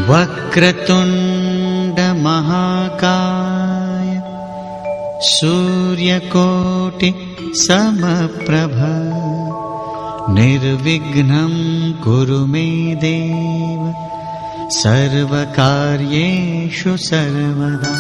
वक्रतुंड महाकाय सूर्यकोटि समप्रभ निर्विघ्नं कुरु मे देव सर्वकार्येषु सर्वदा।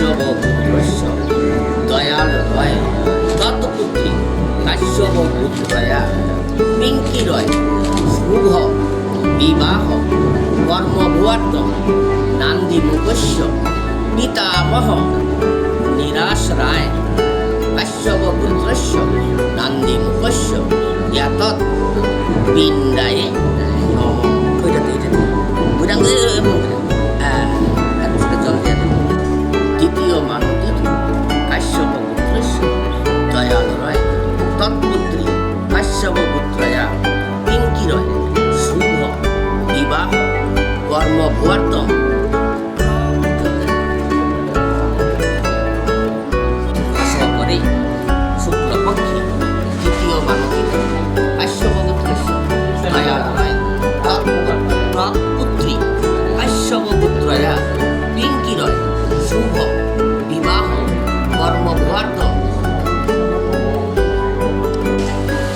কাশ্যপপুত্রস্য দয়ালয় তৎপুত্রী কাশ্যপপুত্রয়া পিঙ্কিরয় শুভ বিবাহ কর্মভুয়ার্থম নান্দিমুখস্য পিতামহ নিরাশ্রায় কাশ্যপপুত্রস্য নান্দিমুখস্য ইয়াতৎ পিণ্ডায়ে নমঃ। দ্বিতীয় মানবীর কাশ্যপপুত্রস্য দয়ালয় তৎপুত্রী কাশ্যপপুত্রয়া পিঙ্কিরয় শুভ বিবাহ কর্মভুয়ার্থম করে শুক্লপক্ষে দ্বিতীয় মানবীর কাশ্যপপুত্রস্য দয়ালয় তৎপুত্রী কাশ্যপপুত্রয়া পিঙ্কিরয় শুভ বিবাহ কর্মভুয়ার্থম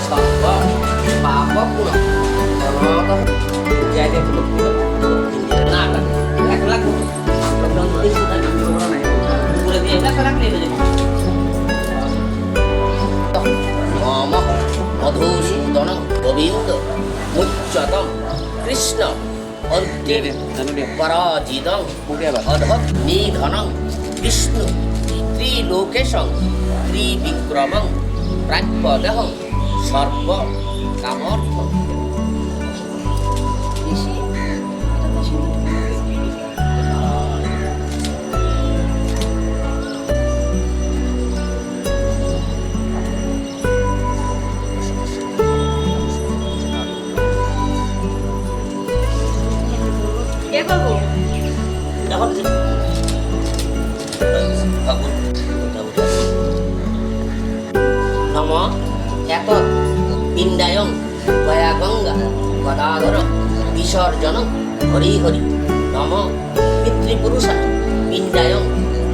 সর্ব পাপপুর মধুসূদন গোবিন্দ মুচ্যতম কৃষ্ণ পরাজিতং নিধনং বিষ্ণু ত্রিলোকেশং ত্রিবিক্রমং প্রাপ্যদহং সর্ব কামর্থ। নম এতৎ পিণ্ডায়ং গয়া গঙ্গা গদাধর বিসর্জন হরি হরি। নম পিতৃপুরুষা পিণ্ডায়ং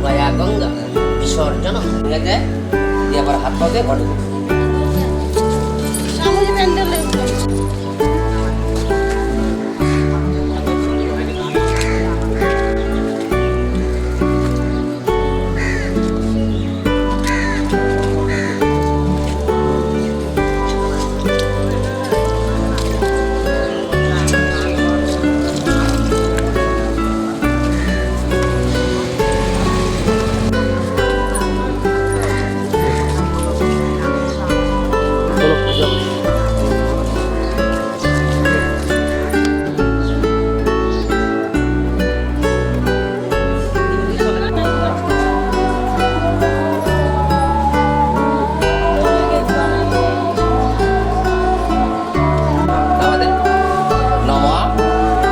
গয়া গঙ্গা বিসর্জন। ঠিক আছে, দিয়ে আবার হাত পা দিয়ে ঘটে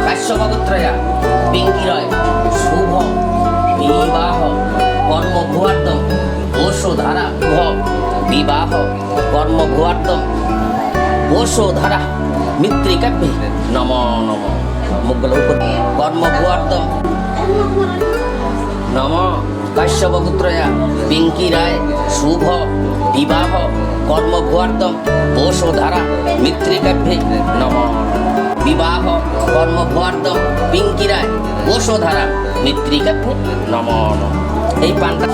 কাশ্যপপুত্রয়া পিঙ্কিরয় শুভ বিবাহ কর্মভুয়ার্থম বসুধারা বিবাহ কর্মভুয়ার্থম বসুধারা মিত্রিকাভ্যে নম নম। মুগল কর্মভুয়ার্থম নম কাশ্যপপুত্রয়া পিঙ্কিরায় শুভ বিবাহ কর্মভুয়ার্থম বসুধারা মিত্রিকাভ্যে নম। বিবাহ কর্মভুয়ার্থম পিঙ্কিরায় বসুধারা মিত্রিকাভ্যে নম নম। এই পানটা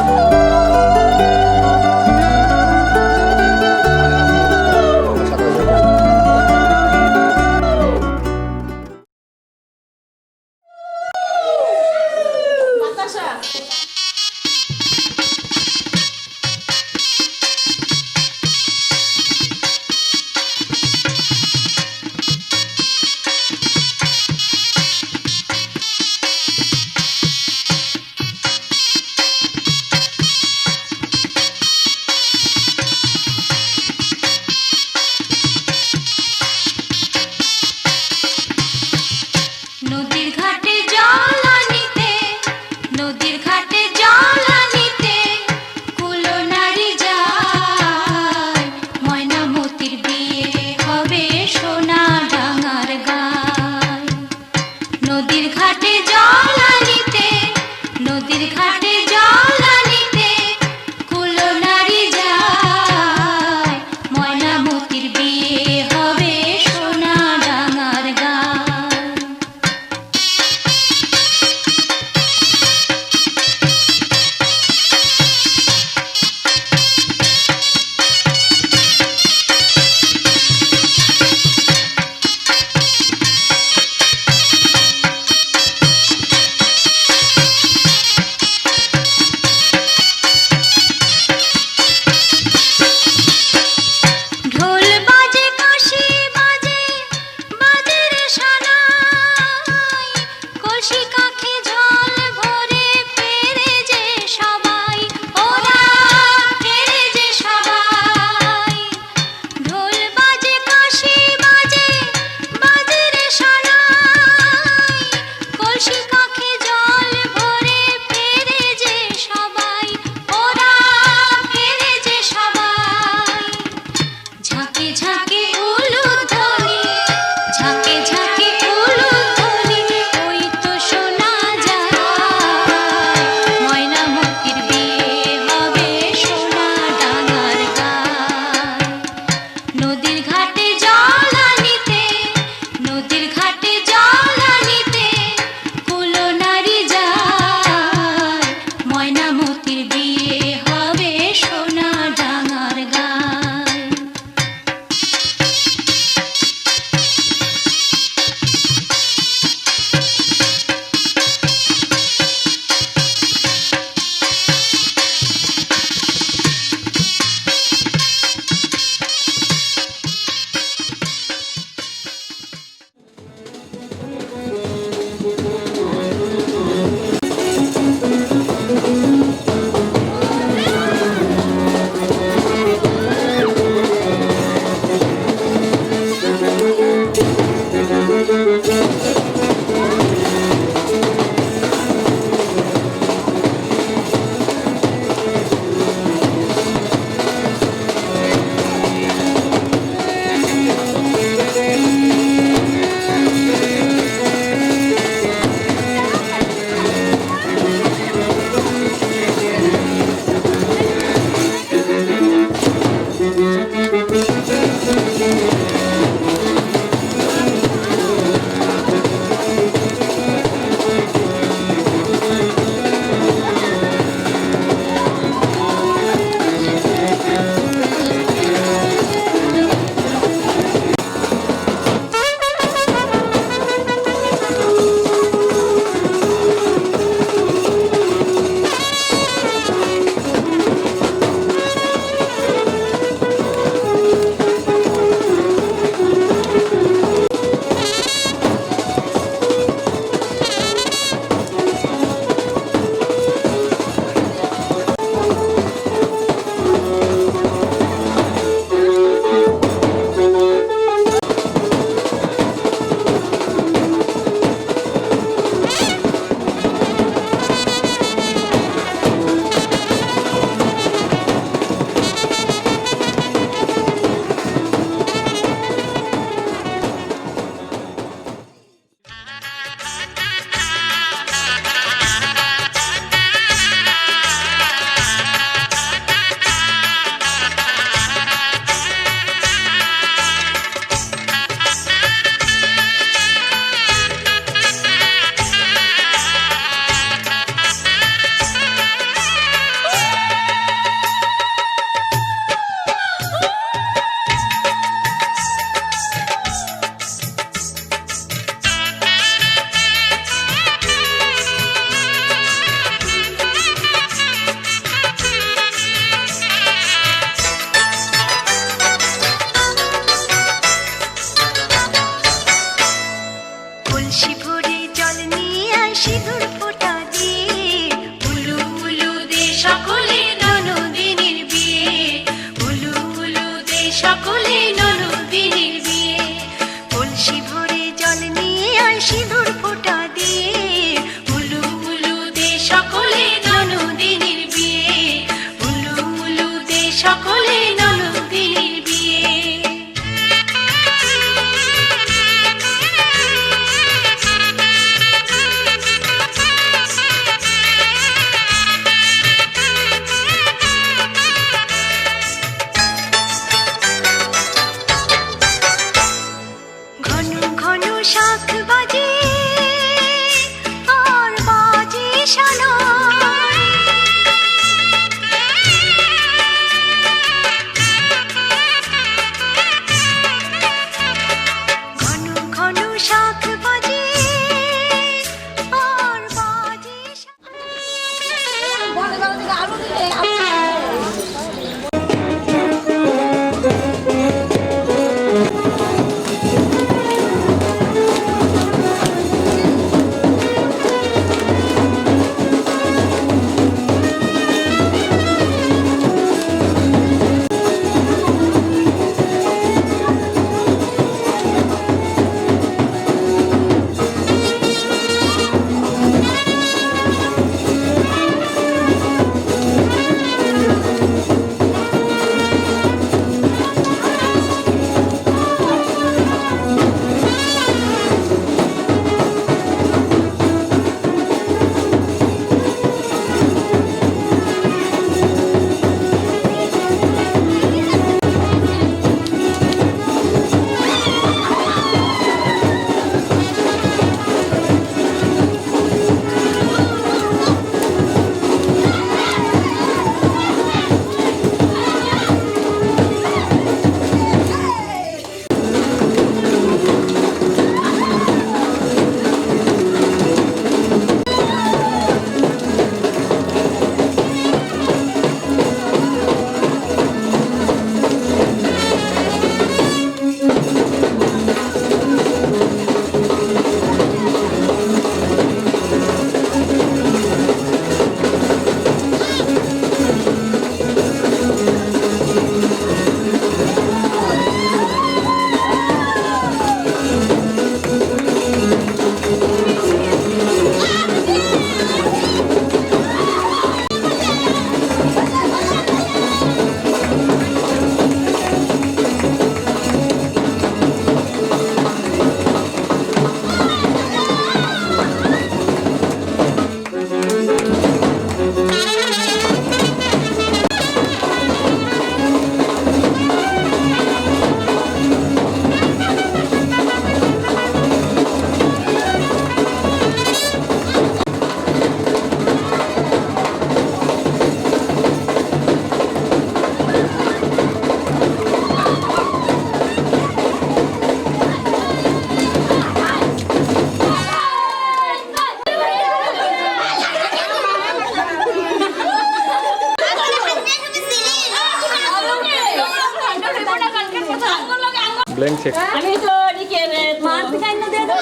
ব্ল্যাঙ্ক চেক আমি তো এদিকে মার থেকে না দিয়ে দাও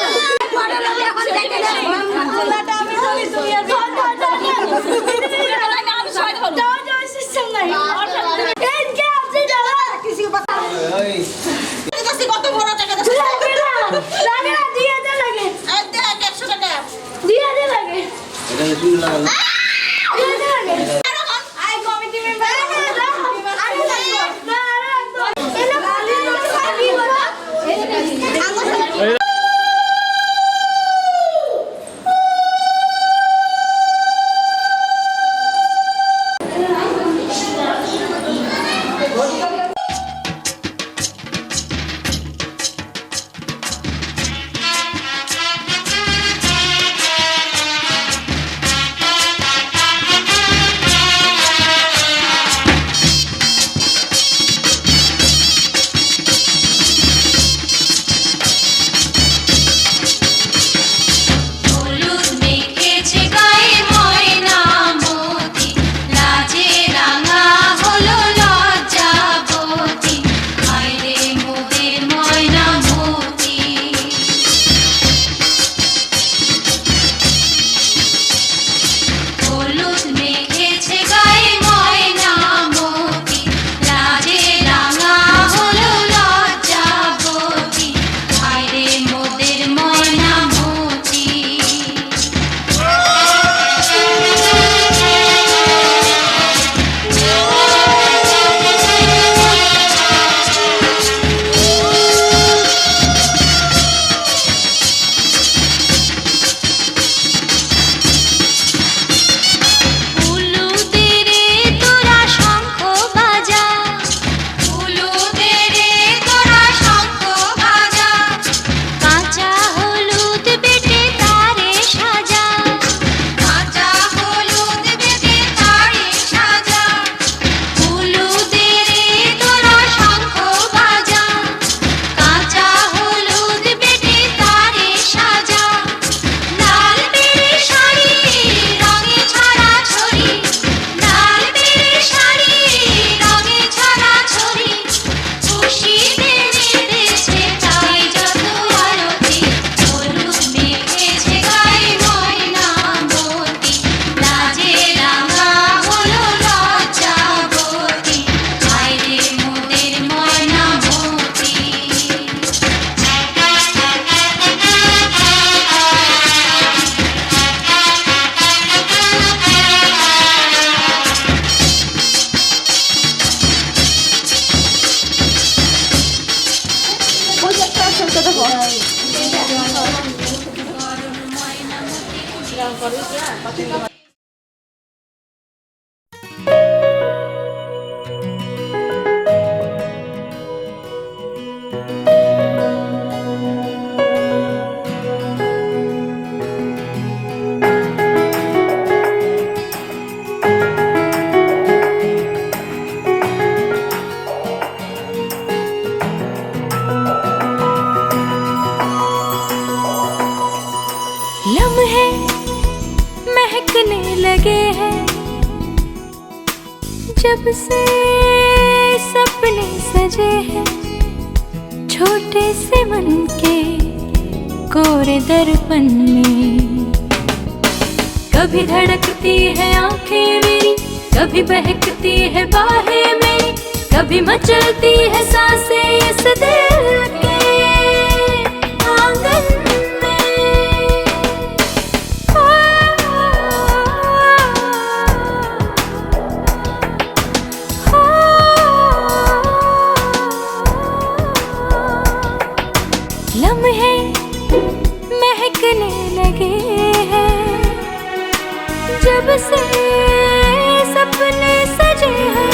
বড় লোক এখন থেকে না আল্লাহটা আমি তো তুমি আর আমি সহায় করব তো তো সিস্টেম নাই এই কে আপনি দাদা কিছু কথা এই কাছে কত বড় টাকা দাও লাগে না দিয়ে দে লাগে এই দে 100 টাকা দিয়ে দে লাগে এটা তুমি লাগাও দিয়ে দে লাগে আই কমিটি মেম্বার আরে লাগো না এলো খালি তো খালি বড় लम्हे महकने लगे हैं जब से सपने सजे हैं छोटे से मन के कोरे दर्पण में। कभी धड़कती है आंखें मेरी, कभी बहकती है बाहें मेरी, कभी मचलती है सांसें इस दिल के आंगन में। लम्हे महकने लगे हैं जब से सपने सजे हैं।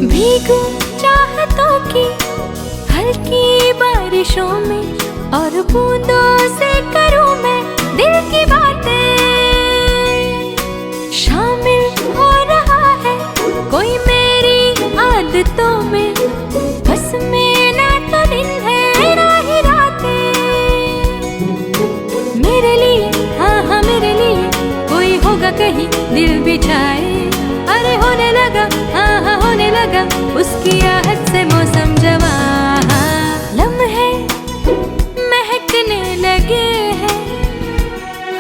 भीगू चाहतों की हल्की बारिशों में और बूंदों से करूं मैं दिल की बातें। शामिल हो रहा है कोई मेरी आदतों में, बस में ना तो दिन है ना ही रातें। मेरे लिए हाँ हाँ मेरे लिए कोई होगा कहीं दिल बिछाए। अरे होने लगा हाँ हाँ होने लगा उसकी आहट से मौसम जवा। लम्हे महकने लगे हैं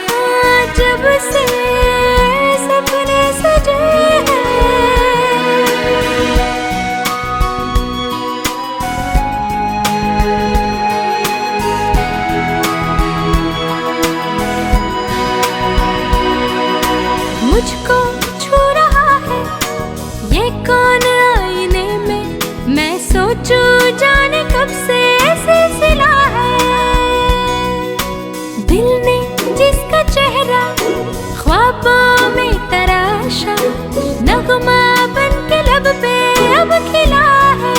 हाँ जब से सपने सजे हैं। मुझको छू रहा है ये कौन आईने में, मैं सोचूं जाने कब से सिलसिला है। दिल ने जिसका चेहरा ख्वाबों में तराशा, नगमा बन के लब पे अब खिला है।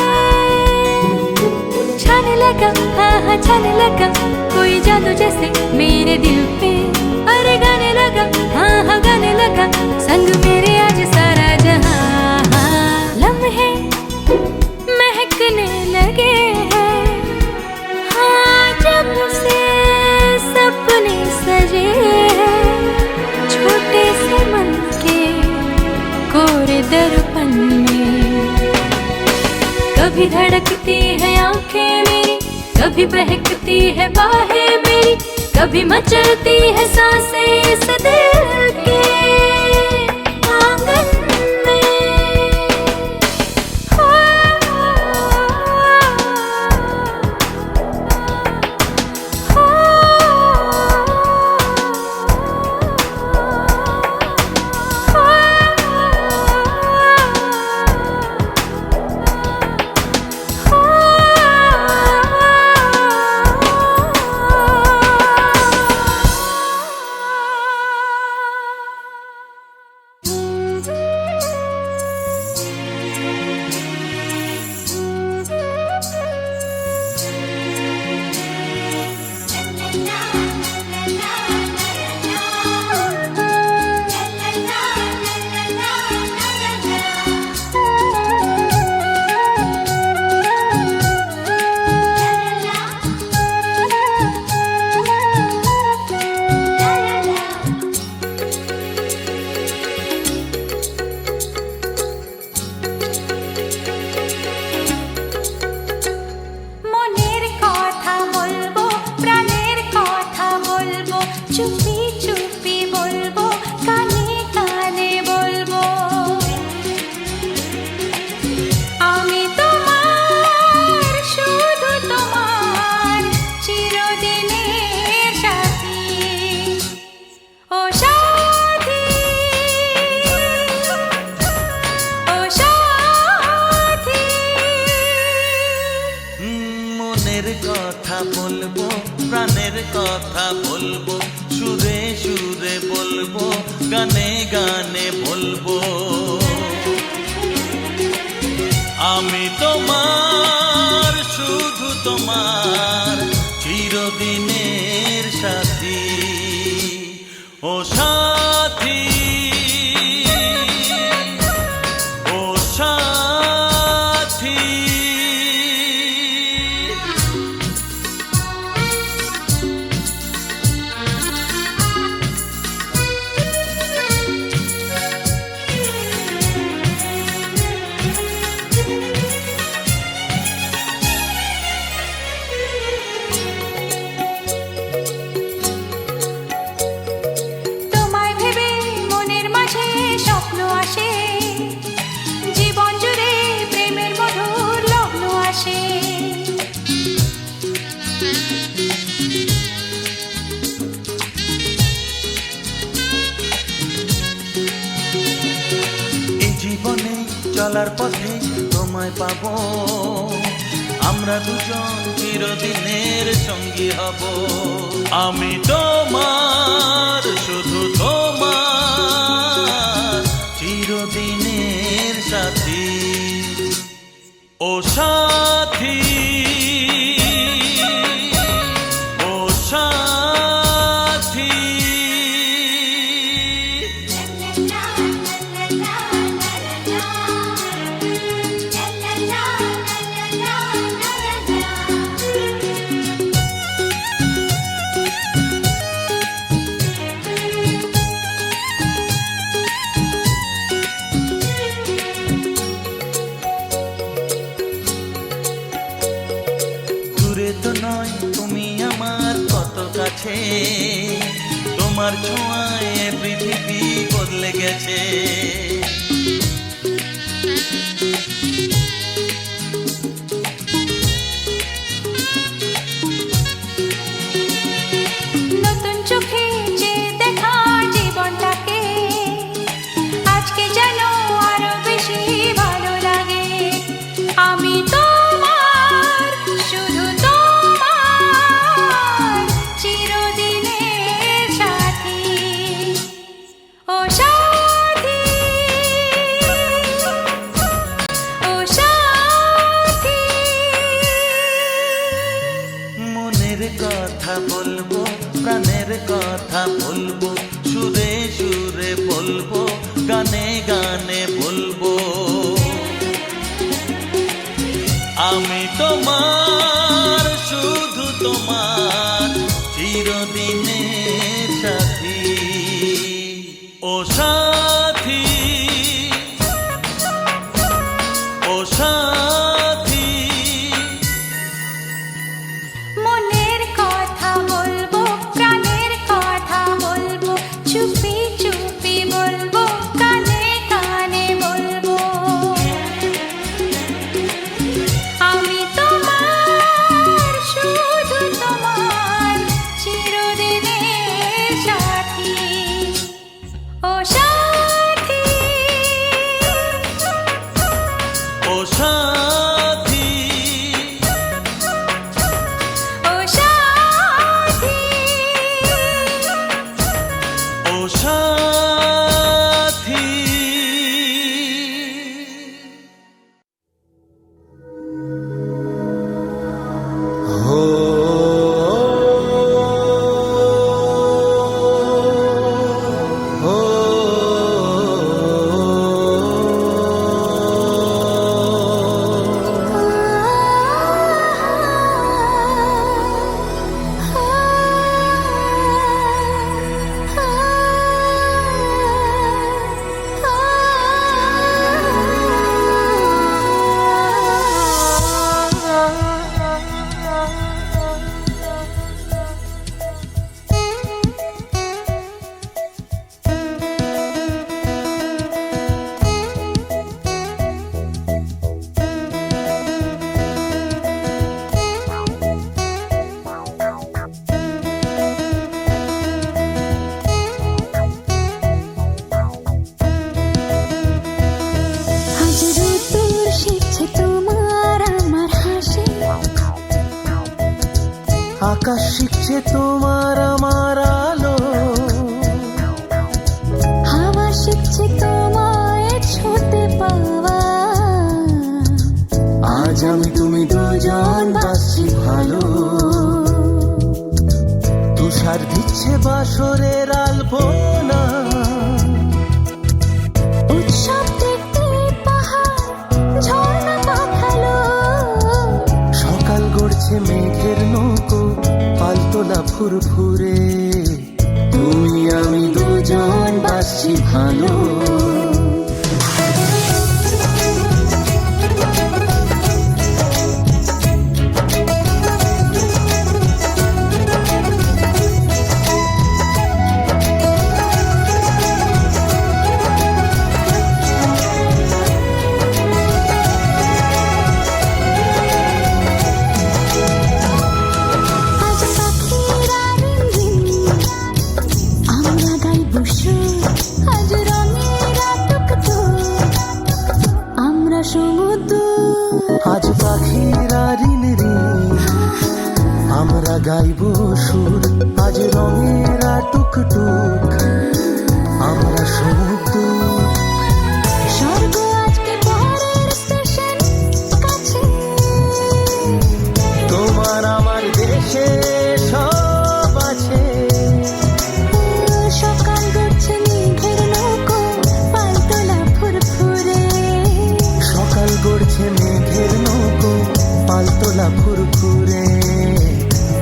छाने लगा हाँ हाँ छाने लगा कोई जादू जैसे मेरे दिल पे। अरे गाने लगा हाँ हाँ गाने लगा संग मेरे आज सारा जहां। लम्हे महकने लगे हैं हाँ जब से सपने सजे हैं छोटे से मन के कोरे दर्पण में। कभी धड़कती है आंखें मेरी, कभी बहकती है बाहें मेरी, कभी मचलती है सांसें इस दिल के आंगन में। মনের কথা বলবো, প্রাণের কথা বলবো, সুরে সুরে বলবো, গানে গানে বলবো। আমি তোমার, শুধু তোমার, চিরদিনের সাথী। ও সাথী, ও সাথী। তোমায় ভেবে মনের মাঝে স্বপ্ন আসে, জীবন জুড়ে প্রেমের মধুর লগ্ন আসে। এই জীবনে চলার পথে তোমায় পাবো, আমরা দুজন চিরদিনের সঙ্গী হব। আমি তোমার, শুধু তোমার, চিরদিনের সাথী। ও সাথী, ও সাথী। দূরে তো নয় তুমি আমার, কত কাছে, তোমার ছোঁয়ায় পৃথিবী বদলে গেছে। নতুন চোখে যে দেখা জীবনটাকে, আজকে যেন আরো বেশি ভালো লাগে। আমি তোমার, শুধু তোমার, চিরদিনের সাথী। ও সাথী, ও সাথী। মনের কথা বলবো, প্রাণের কথা বলবো, সুরে সুরে বলবো, গানে গানে বলবো। আমি তোমার, শুধু তোমার, চিরদিনের সাথী। ও সাথী, ও সাথী। মনের কথা বলবো, প্রাণের কথা বলবো, চুপি চুপি বলবো, কানে কানে বলবো। আমি তোমার, আকাশ শিখছে তোমার আমার আলো, হাওয়া শিখছে তোমায় ছুঁতে পাওয়া। আজ আমি তুমি দুজন বাসছি ভালো। তুষার দিচ্ছে বাসরের আলপনা, উৎসব দেখতে পাহাড় ঝর্ণা পাঠালো। সকাল গড়ছে মেঘের নৌকো, পালতোলা ফুরফুরে। তুমি আমি দুজন বাসছি ভালো। আজ পাখিরা রিমঝিম, আমরা গাইব সুর। আজ রঙেরা টুকটুক, আমরা সমুদ্র। আজ পাখিরা ঋণ ঋণ, আমরা গাইব সুর। আজ রঙেরা টুকটুক, আমরা সমুদ্র। স্বর্গ আজকে পরের স্টেশন কাছে। তোমার আমার দেশে সব আছে। সকাল গড়ছে মেঘের নৌকো, পালতোলা ফুরফুরে। সকাল গড়ছে মেঘের নৌকো, পালতোলা ফুরফুরে।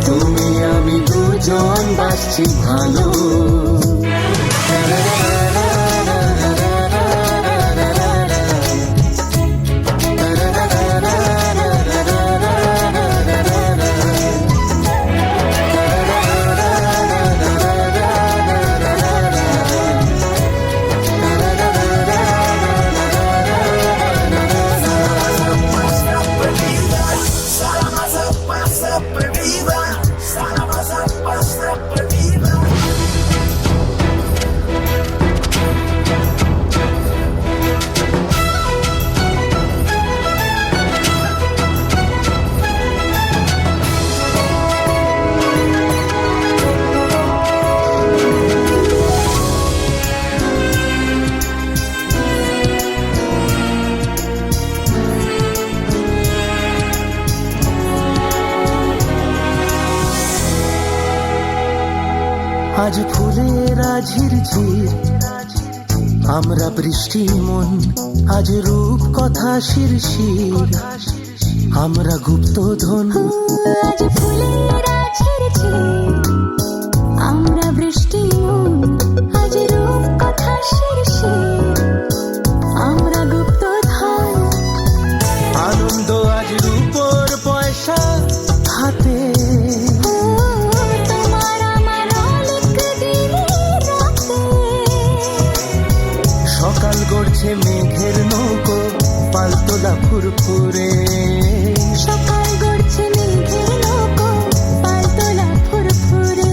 তুমি আমি দুজন বাসছি ভালো। আজ ফুলেরা ঝিরঝির, আমরা বৃষ্টি মন। আজ রূপ কথা শিরশির, আমরা গুপ্তধন। আজ ফুলেরা ঝিরঝির, আমরা বৃষ্টি মন। আজ রূপ কথা শিরশির, আমরা গুপ্তধন। আনন্দ আজ রূপর পয়সা হাতে। তোমার আমার অনেক দিনের রাতে। সকাল গড়ছে মেঘের নৌকো, পালতোলা ফুরফুরে। সকাল গড়ছে মেঘের নৌকো, পালতোলা ফুরফুরে।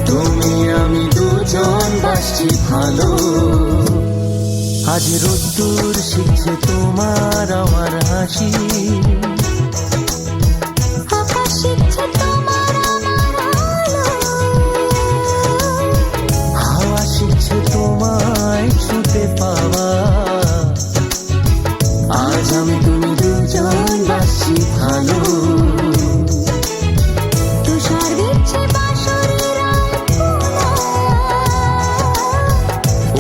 তুমি আমি দুজন বাসছি ভালো। আজ রোদ্দুর শিখছে তোমার আমার হাসি। আকাশ শিখছে তোমার আমার আলো। হাওয়া শিখছে তোমায় ছুঁতে পাওয়া। আজ আমি তুমি দুজন বাসছি ভালো। তুষার দিচ্ছে বাঁশরের আলপনা।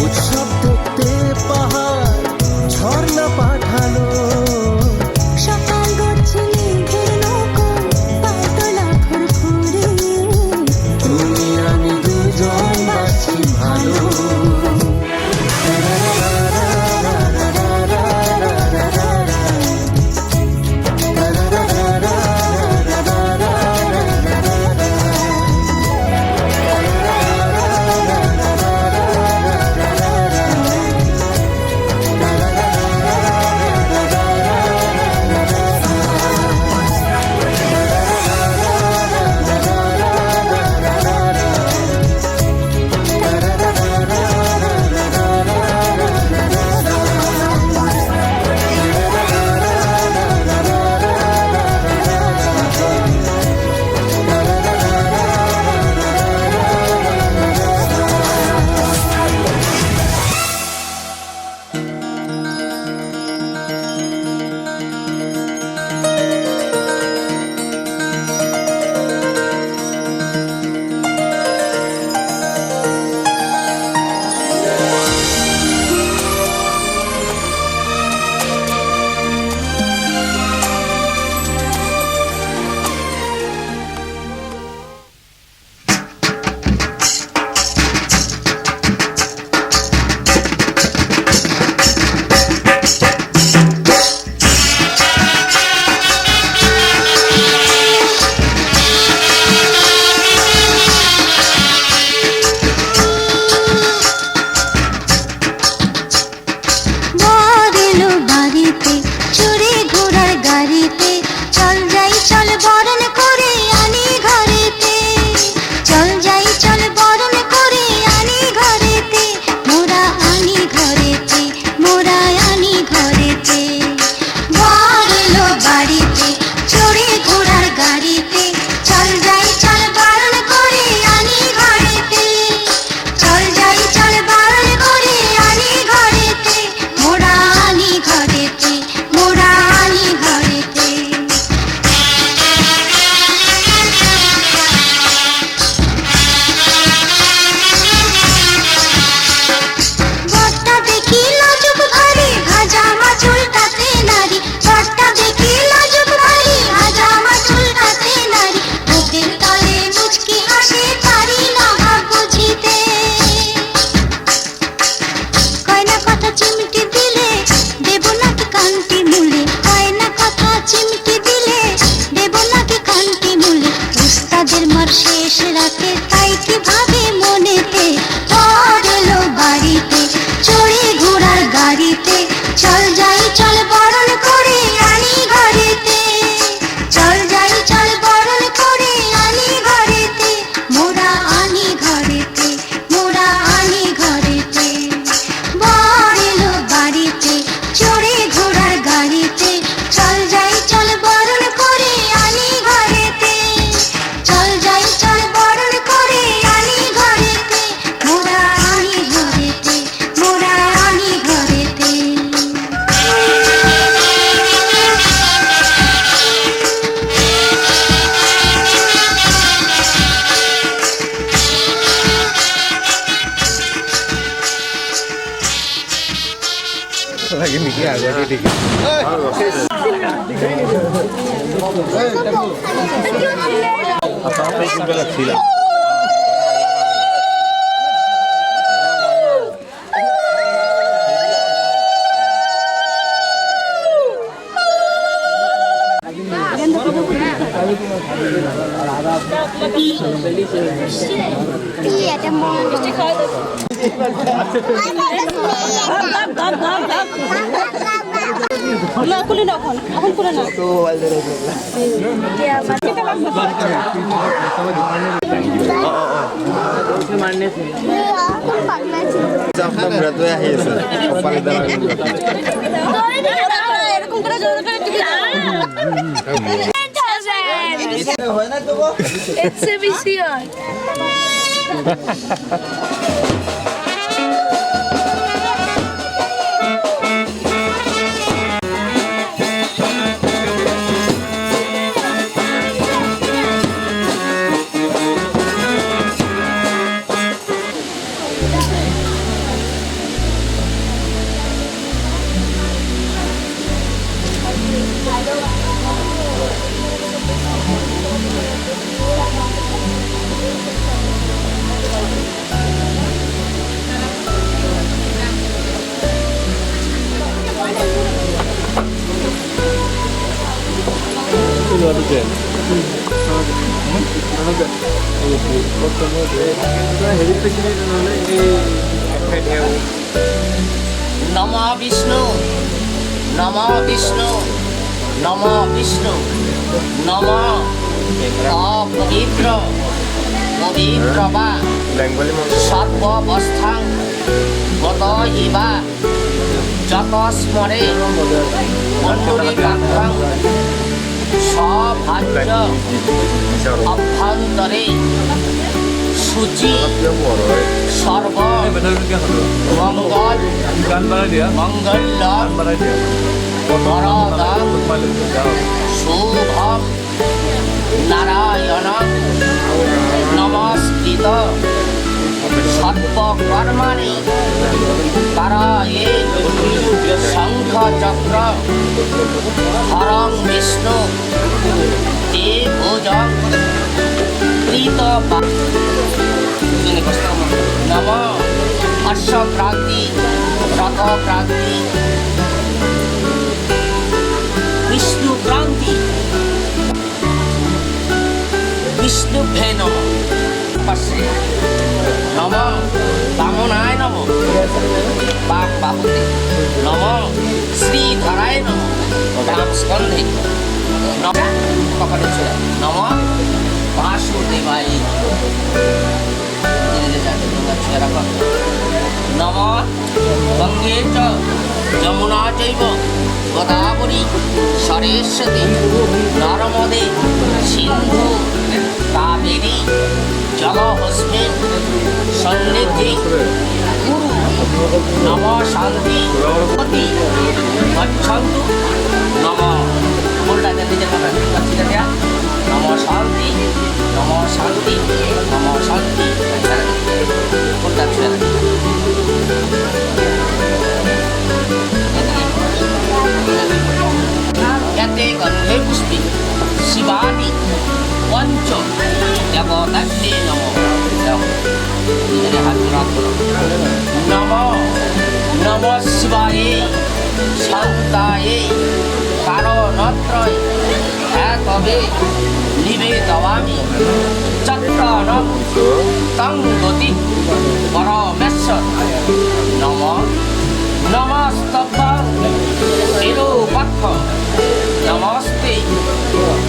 উৎসব দেখতে পাহাড় ঝর্ণা পাঠালো। সকাল গড়ছে মেঘের নৌকো, পালতোলা শেষ রাতে তাই কি ভাবে মনেতে ঝড় এলো বাড়িতে চড়ে ঘোড়ার গাড়িতে চল যাই চল বরণ করে আনি ঘরেতে চল যাই চল বরণ করে আনি ঘরেতে মোরা আনি ঘরেতে মোরা আনি ঘরেতে বর এলো বাড়িতে চড়ে ঘোড়ার গাড়িতে চল যাই চল বরণ করে আনি ঘরেতে চল যাই চল বরণ করে আনি ঘরেতে মোরা আনি ঘরেতে মোরা আনি ঘরেতে না খুলে না এখন খুলে না এরকম করে জোর করে exhibition. নমো বিষ্ণু নমো বিষ্ণু নমো বিষ্ণু নমো অপবিত্র পবিত্র বা সর্বাবস্থাং গত ইবা যত স্মরে মণ্ডলীকাক্ষং সভাজ্য অভ্যন্তরে শুচি সর্ব মঙ্গল মঙ্গল বরদং শুভম নারায়ণ নমস্কৃত সর্বকর্মাণি কারয়ে শঙ্খ চক্র হরং বিষ্ণু তে ভোজং প্রীত নম হর্ষ ক্রান্তি রথ ক্রান্তি বিষ্ণু ক্রান্তি বিষ্ণু ভে নম নম বামনায় নম বাহুতে নম শ্রীধরায় নম রাম স্কন্ধে নম নম বাসুদেবায় নম গঙ্গে চ যমুনা চৈব গোদাবরী সরস্বতী নর্মদে সিন্ধু কাবেরী জলহস্মিন সন্নিধি কুরু নম শান্তি গচ্ছন্তু নম বলটা নিজের নম শান্তি নম শান্তি নম শান্তি বলটা এতে গন্ধে পুষ্পে শিবাদি পঞ্চ দেবতাকে নম নম নম শিবায়ে শান্তায়ে কারণত্রয় একবে নিবেদয়ামি চক্র সন্তানম তং গতি পরমেশ্বর নম নমস্তভ্যং নিরূপক্ষ নমস্তে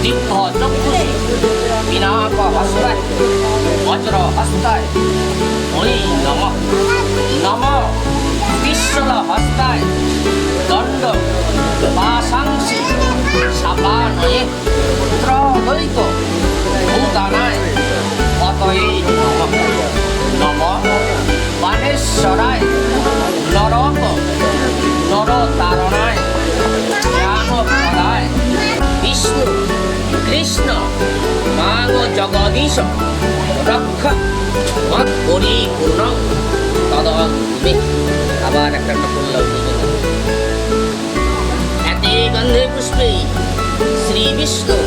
দিব্য চক্ষুষে পিনাক হস্তায় বজ্র হস্তায় ওই নম নম ত্রিশূল হস্তায় দণ্ড পাশাংসি সাপানয়ে পুত্রদ্বৈত ভূতানায় পতয়ে নম নম বাণেশ্বরায় নরক নরতারণায় জ্ঞানপ্রদায় বিষ্ণু কৃষ্ণ মাগ জগদীশ রক্ষ পরিপূর্ণ তদে আবার একটা করলাম এতে গন্ধে পুষ্পে শ্রী বিষ্ণু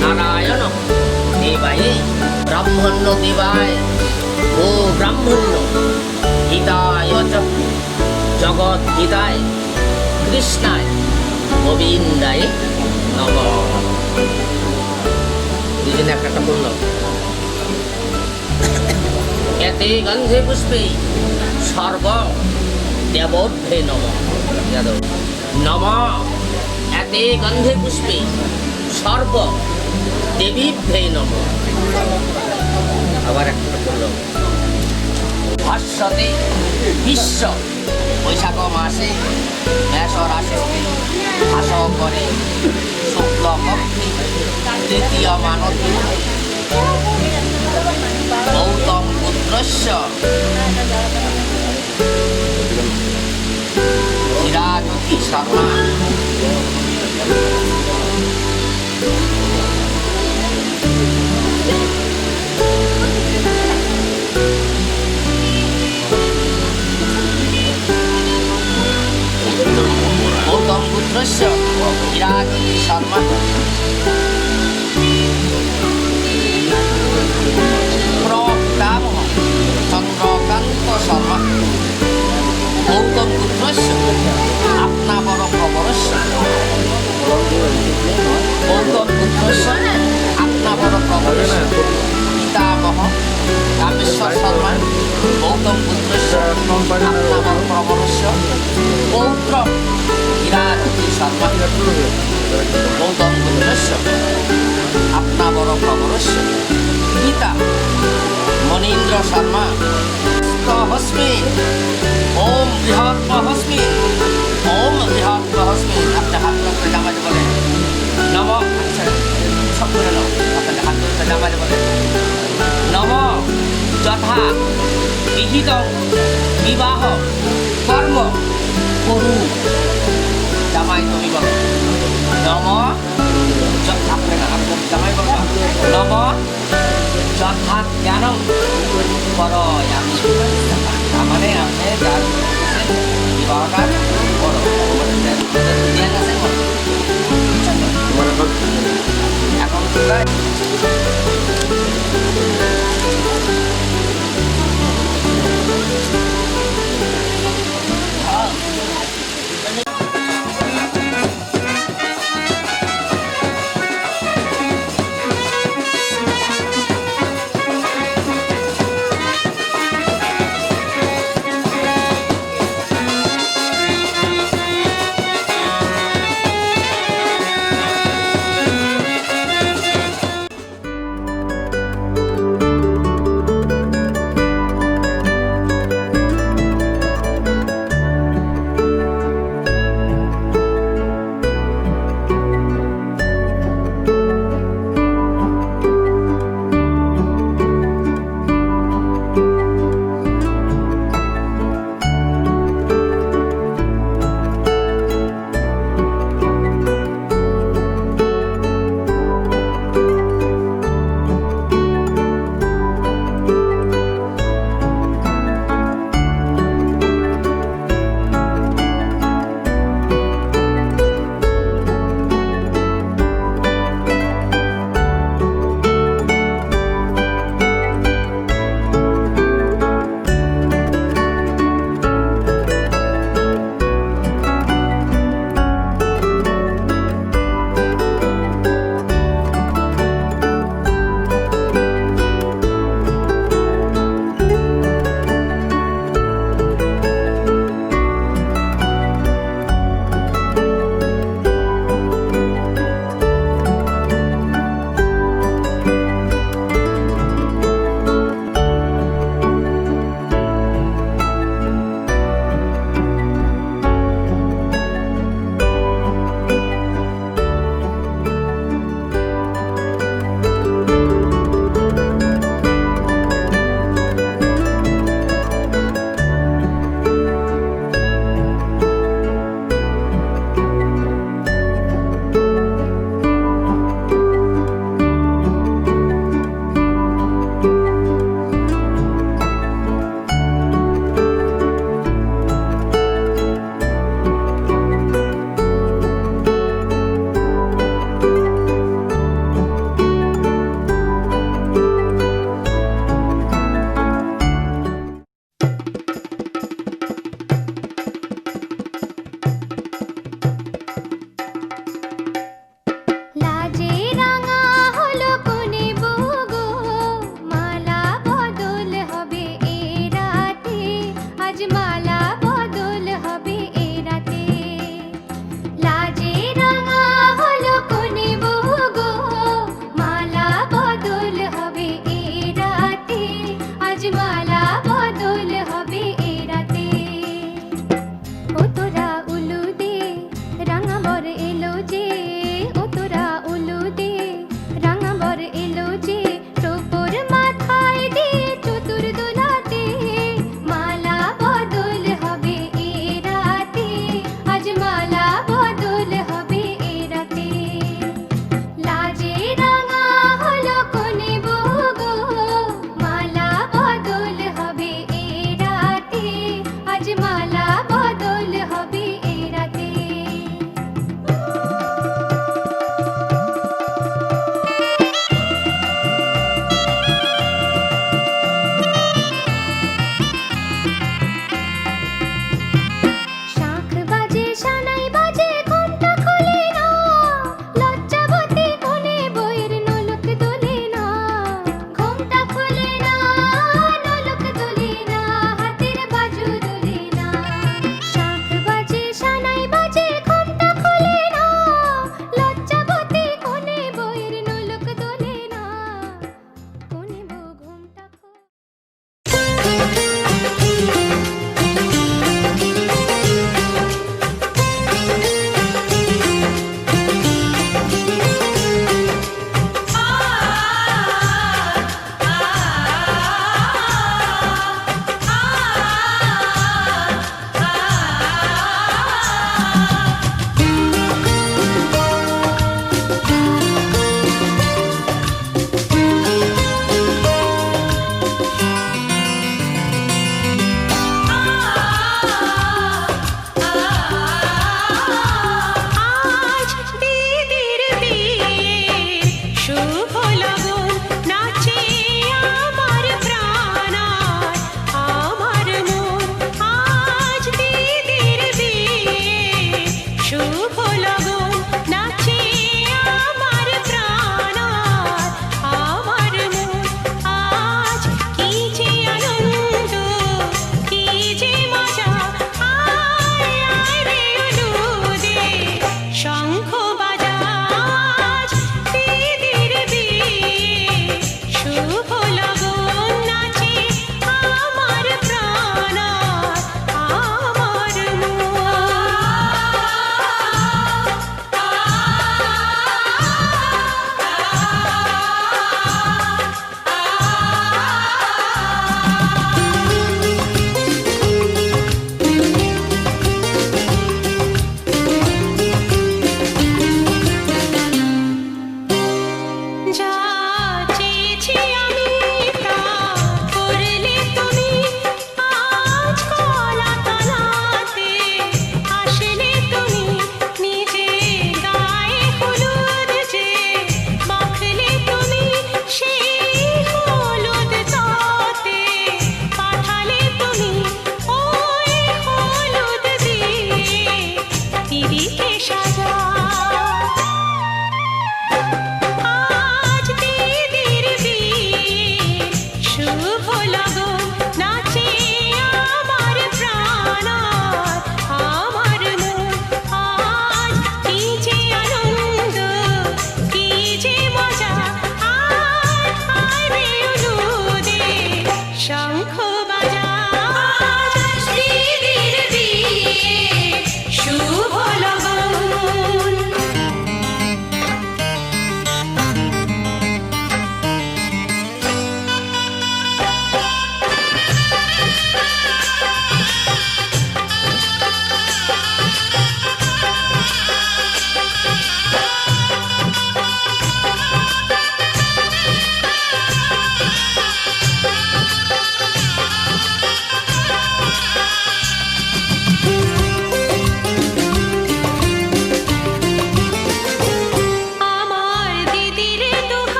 নারায়ণ দেবায় ব্রাহ্মণ্য দেবায় ও ব্রাহ্মণ্য হিতায় চ জগৎ হিতায় কৃষ্ণায় গোবিন্দায় নমঃ দুজনে একটা বললাম এতে গন্ধে পুষ্পে সর্ব দেবভ্যে নমঃ নমঃ এতে গন্ধে পুষ্পে সর্ব দেবীভ্যে নমঃ আবার একটা বললাম ভাষ্যতে বিশ্ব বৈশাখ মাসে মেষ রাশিতে ভাস করে শুক্ল পক্ষে তৃতীয় মানতে গৌতম পুত্রস্য চিরাজ্যোতি শর্মা গৌতম পুত্রস্য চিরাজ্যোতি শর্মা প্রপিতামহ চন্দ্রকান্ত শর্মা গৌতম পুত্রস্য আপনাবর প্রবরস্য গৌতম পুত্রস্য আপনাবর প্রবরস্য পিতামহ রামেশ্বর শর্মা গৌতম পুত্রস্য আপনাবর প্রবরস্য পৌত্র চিরাজ্যোতি শর্মা গৌতম পুত্রস্য আপনাবর প্রবরস্য পিতা মনীন্দ্র শর্মা হস্মি ওম বৃহৎ হস্মি ওম বৃহৎ হস্মি আপনি হাত করে নামাজে বলেন নম আচ্ছা সব করে নাও আপনাদের হাত করে নামাজে বলেন নম যথা বিহিত বিবাহ কর্ম করু জামাই তুমি বলো নম আপনি না আপনার জামাই বলো নম যথা জ্ঞানম করয়ামি মানে আপনি যার বিবাহটা করো জ্ঞান আছে এখন তোমরা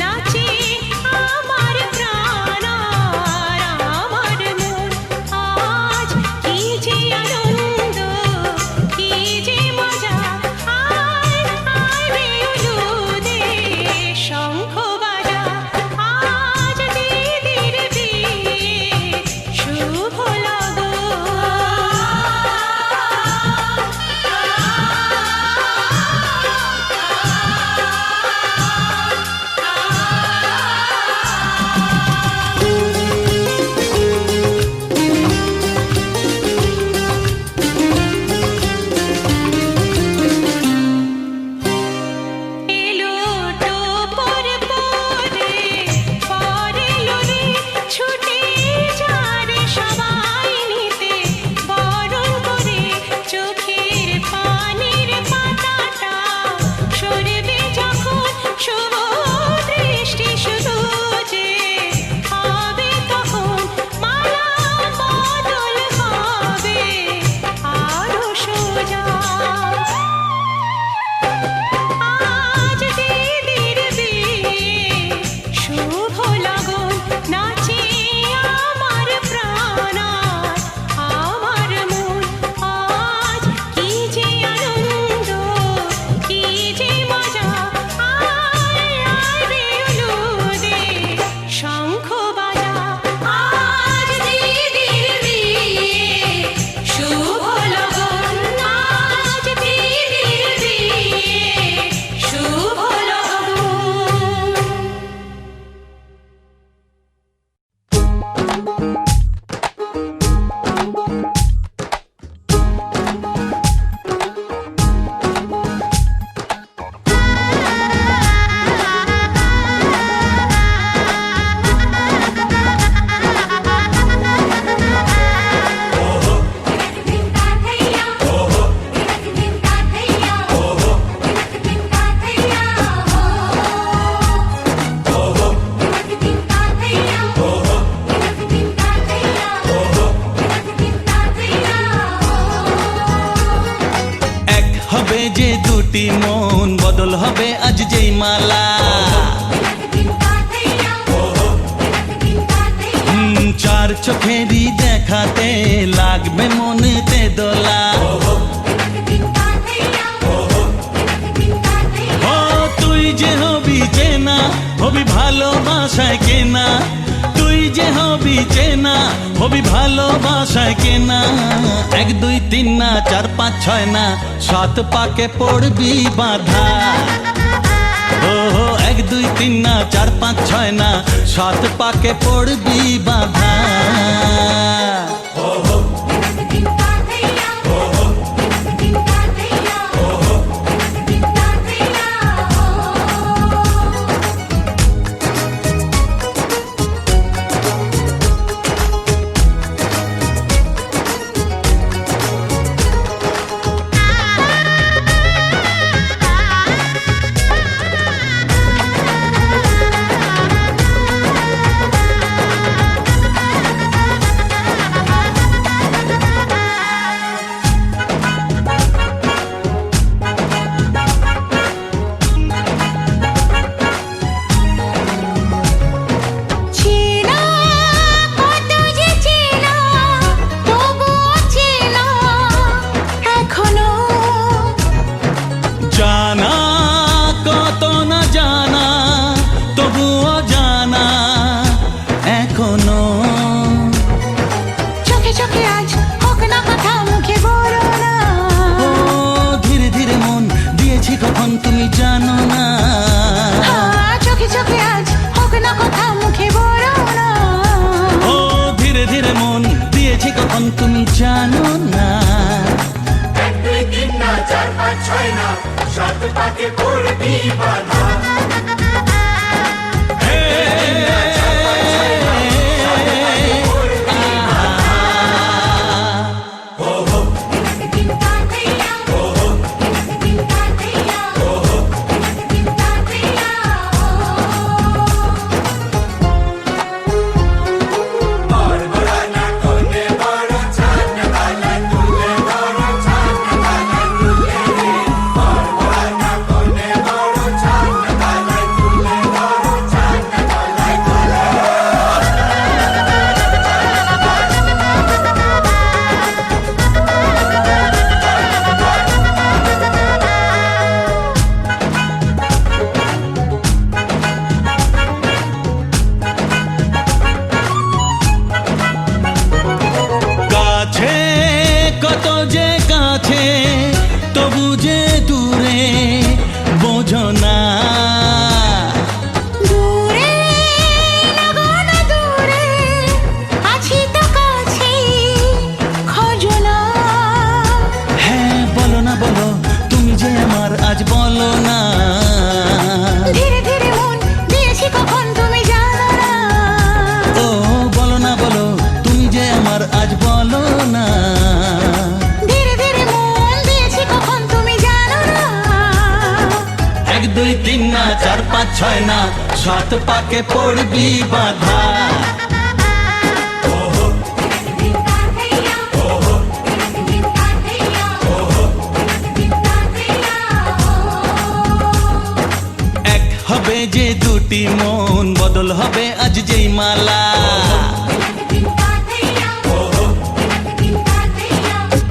নাচে আমার প্রাণ আর আমার মন আজ কি যে আনন্দ কি যে মজা আয় আয় রে উলুদে শঙ্খ বাজা আজ দিদির বিয়ে শুভ লগন এলো টোপর পরে পরেলো রে ছুটে যারে সবাই নিতে বরণ করে চোখের পানির পাতাটা সরবে যখন শুভ দৃষ্টি শুধু যে হবে তখন মালা বদল হবে আরো সোজা আজ দিদির বিয়ে শুভ লগন নাচে আমার প্রাণ আর আমার মন আজ কি যে আনন্দ কি যে মজা আয় আয় রে উলুদে শঙ্খ বাজা আজ দিদির বিয়ে শুভ লগন আজ দিদির বিয়ে শুভ লগন এক হবে যে দুটি মন বদল হবে আজ যেই মালা চার চোখেরই দেখাতে লাগবে মনেতে দোলা ও তুই যে হবি চেনা হবি ভালোবাসায় কেনা তুই যে হবি চেনা হবি ভালোবাসায় কেনা 1 2 3 না 4 5 6 না 7 পাকে পড়বি বাধা ও 1 2 3 না 4 5 6 না 7 পাকে পড়বি বাধা জানো না 1 2 3 না 4 5 6 না 7 পাকে পড়বি বাধা ছয় না, 7 পাকে পড়বি বাধা। এক হবে যে দুটি মন, বদল হবে আজ যেই মালা।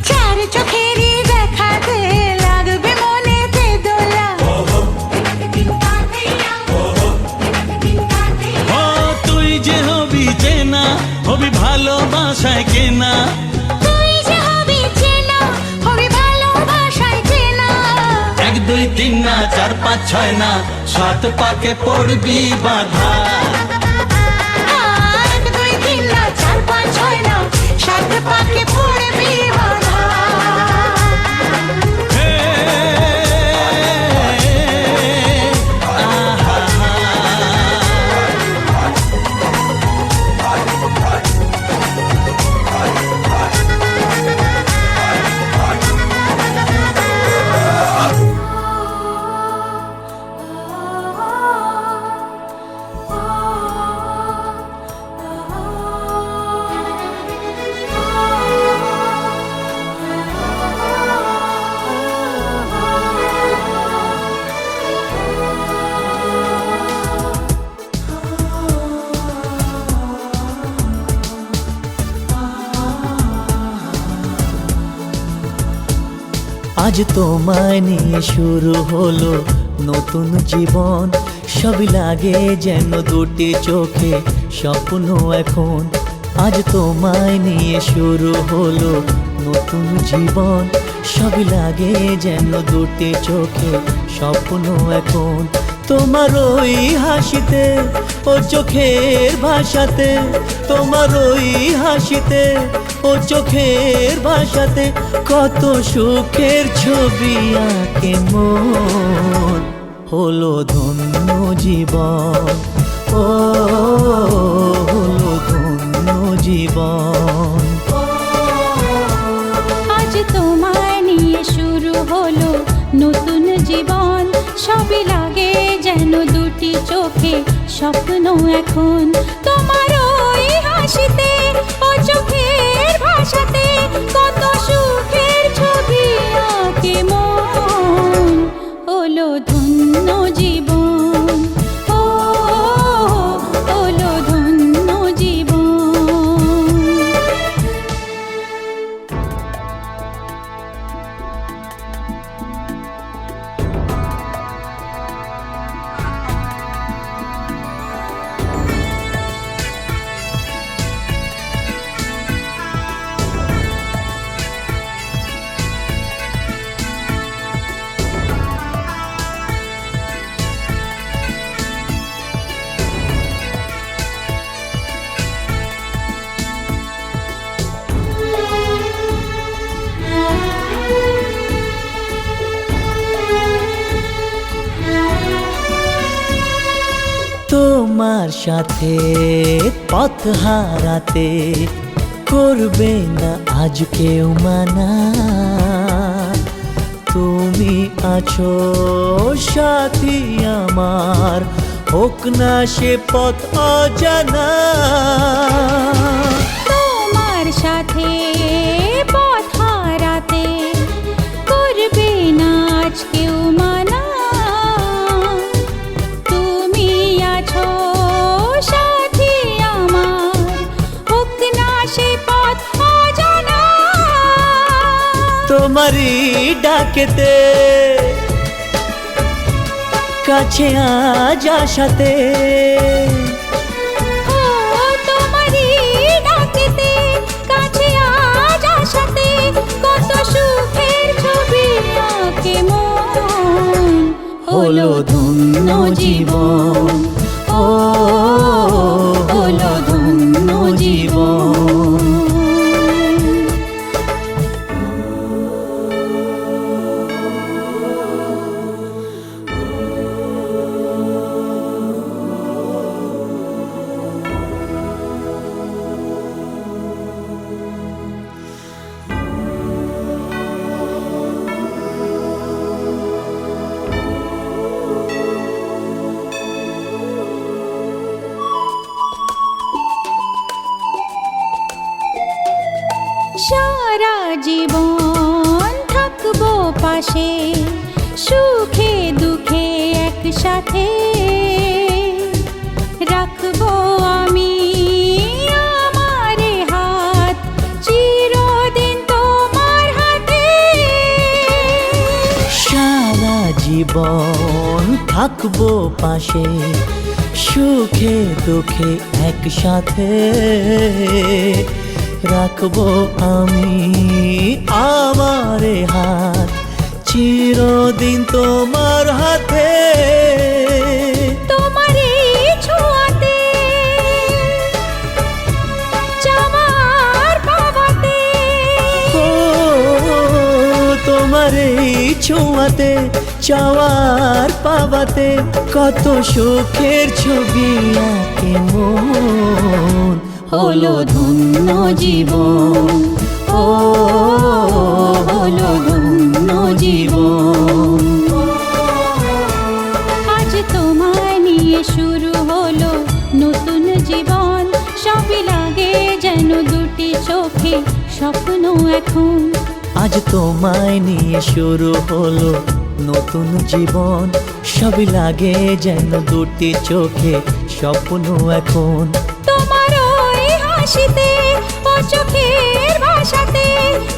চার চোখেরই দেখাতে লাগবে মনেতে দোলা। ও তুই যে হবি চেনা, হবি ভালোবাসায় কেনা। তুই যে হবি চেনা, হবি ভালোবাসায় চেনা। 1 2 3 না 4 5 6 না, 7 পাকে পড়বি বাধা। 1 2 3 না 4 5 6 না, 7 পাকে পড়বি বাধা। হে, আহা, আজ তোমায় নিয়ে শুরু হলো নতুন জীবন, সবই লাগে যেন দুটি চোখে স্বপ্ন এখন। আজ তোমায় নিয়ে শুরু হলো নতুন জীবন, সবই লাগে যেন দুটি চোখে স্বপ্ন এখন। তোমার ওই হাসিতে ও চোখের ভাষাতে, তোমার ওই হাসিতে ও চোখের ভাষাতে কত সুখের ছবি আঁকে মন। হলো ধন্য জীবন, ও হলো ধন্য জীবন। আজ তোমায় নিয়ে শুরু হলো নতুন জীবন, সবই লাগে যেন দুটি চোখে স্বপ্ন এখন। তোমার ওই হাসিতে ও চোখের ভাষাতে কত সুখের ছবি আঁকে মন। হলো ধন্য জীবন, ও হলো ধন্য জীবন। তোমার সাথে পথ হারাতে করবে না আজ কেউ মানা। তুমি আছো সাথী আমার, হোক না সে পথ অজানা। তোমার সাথে পথ হারাতে করবে না আজ কেউ মানা। তুমি আছো সাথী আমার, হোক না সে পথ অজানা। তোমারই ডাকেতে কাছে আজ আসাতে, ও তোমারই ডাকেতে কাছে আজ আসাতে কত সুখের ছবি আঁকে মন। হলো ধন্য জীবন, ও হলো ধন্য জীবন। পাশে সুখে দুঃখে একসাথে রাখবো আমি আমার হাত চিরদিন তোমার হাতে সারা জীবন থাকবো পাশে সুখে দুঃখে একসাথে রাখবো আমি আমার হাত চিরদিন তোমার হাতে তোমার এই ছোঁয়াতে চাওয়ার পাওয়াতে ও তোমার এই ছোঁয়াতে চাওয়ার পাওয়াতে কত সুখের ছবি আঁকে মন হলো ধন্য জীবন ও হলো ধন্য জীবন আজ তোমায় নিয়ে শুরু হলো নতুন জীবন সবই লাগে যেন দুটি চোখে স্বপ্ন এখন আজ তোমায় নিয়ে শুরু হলো নতুন জীবন সবই লাগে যেন দুটি চোখে স্বপ্ন এখন তোমার ওই হাসিতে ও চোখের ভাষাতে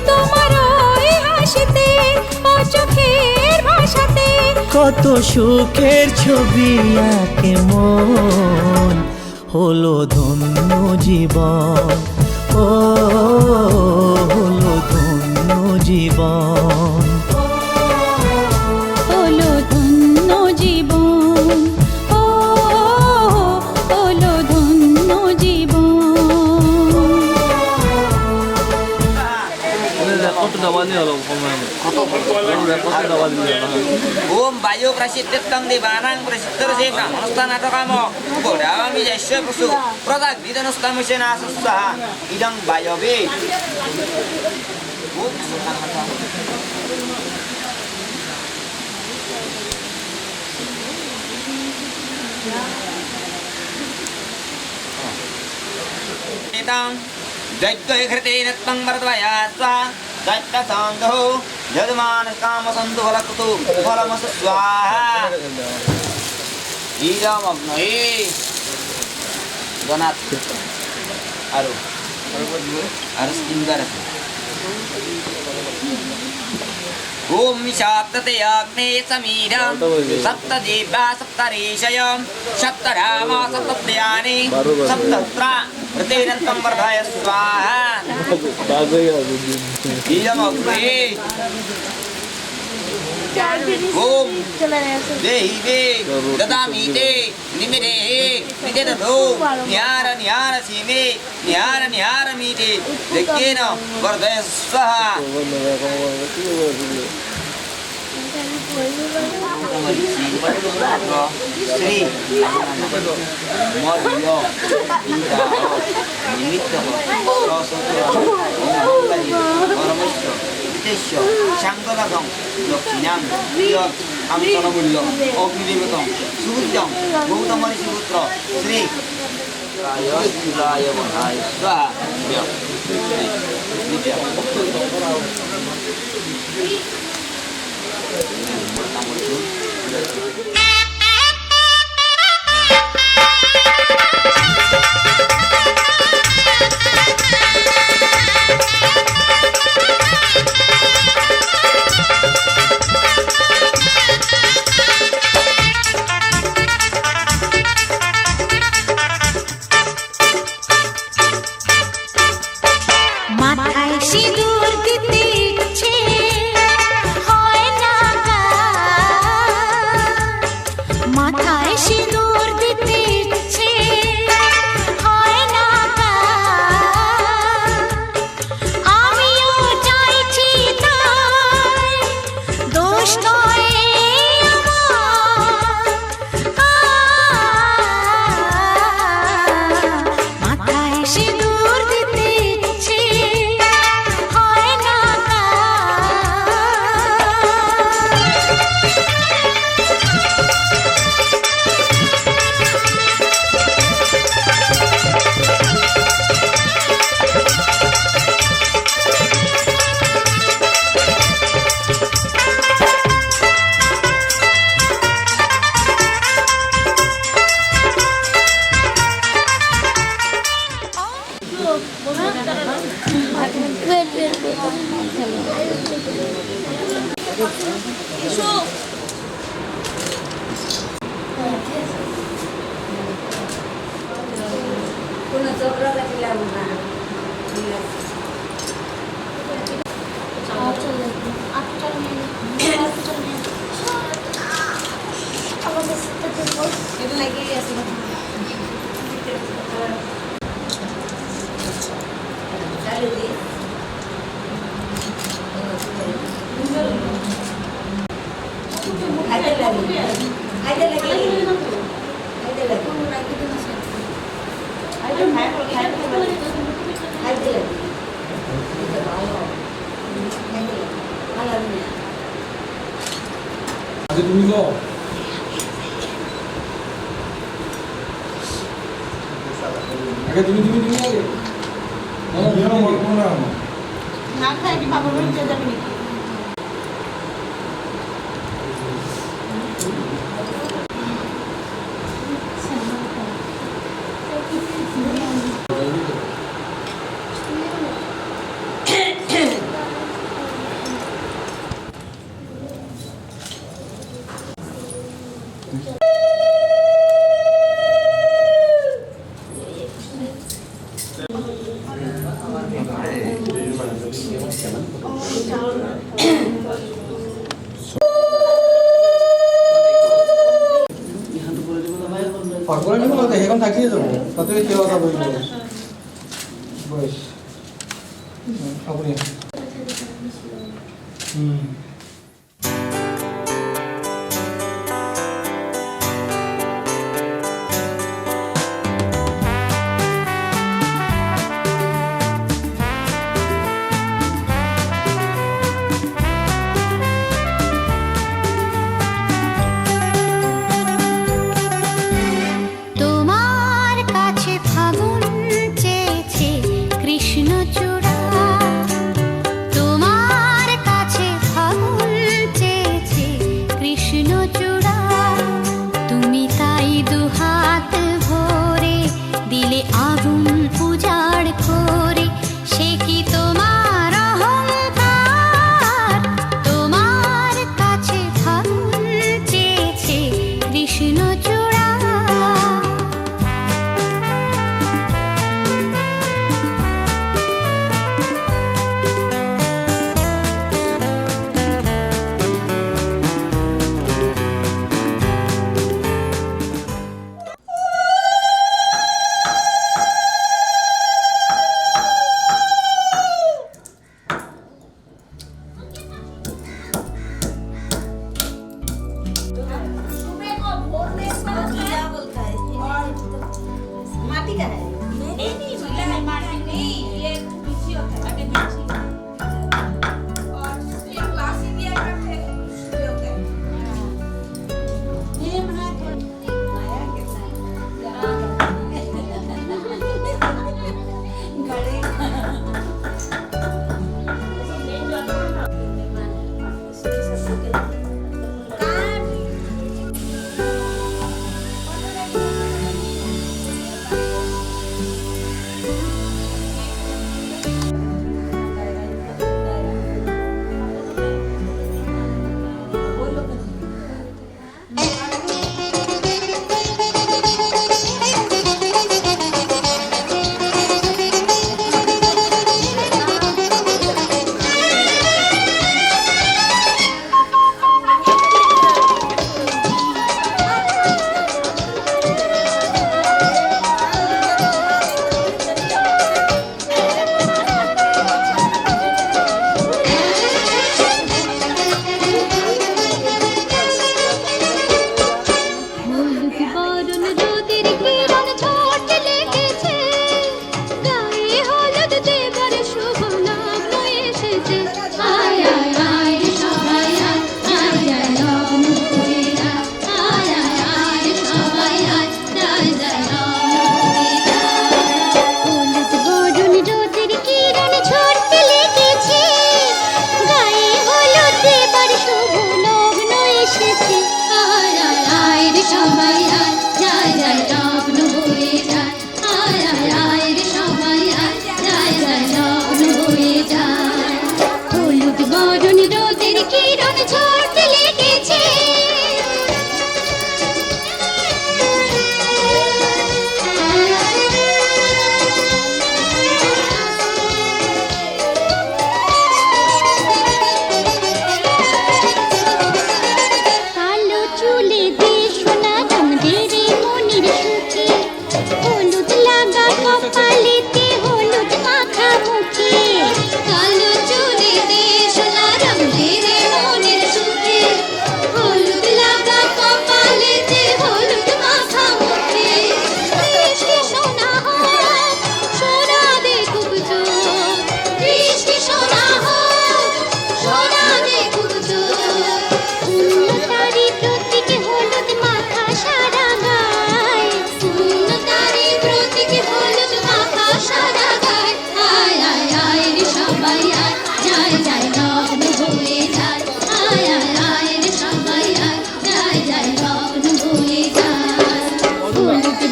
তোমার ওই হাসিতে ও চোখের ভাষাতে কত সুখের ছবি আঁকে মন হলো ধন্য জীবন ও হলো ধন্য জীবন হলো ধন্য জীবন ও হলো ধন্য জীবন Om Bayu Prasiddhitam Dibanang Prasiddhirasena Anustanatokamo Bodami Yasya Pusu Pratak Didanustamusena Susaha Idang Bayobi Idang Jaitya Kriti Natang Bardvaya Swa Jaitya Sandho Jadman Kama Sandhu Halakutu Halamas Swaha Idam Agnai Ganat Aru Arus Indar Om Saptate Agne Samidam Sapta Deva Sapta Rishayam Sapta Rama Sapta Dhyani Sapta Tra Pratinantam Vardhaya Swaha Idam Agne Om Dehi De Dadami De Nimide Nidedado Nyara Nyara Sime Nyara Nyara Mide Dekena Vardhaya Swaha Sri Moryo Ida Nimitta Rosotra Paramasya Itesya Shangaladam Lakshinam Yat Amsanamulya Ognidevatam Subuddham Gautamari Subutra Sri Raya Raya Mahaya Swaha Nitya মাথায় সিঁদুর দিতে ইচ্ছে হয় না না খাই কি বাবার বাড়িতে যাবি নাকি? এখন থাকিয়ে যাবো তাতে কেউ কথা বলবো বয়স আপনি তোমার কাছে ফাগুন চেয়েছে কৃষ্ণচূড়া, তোমার কাছে ফাগুন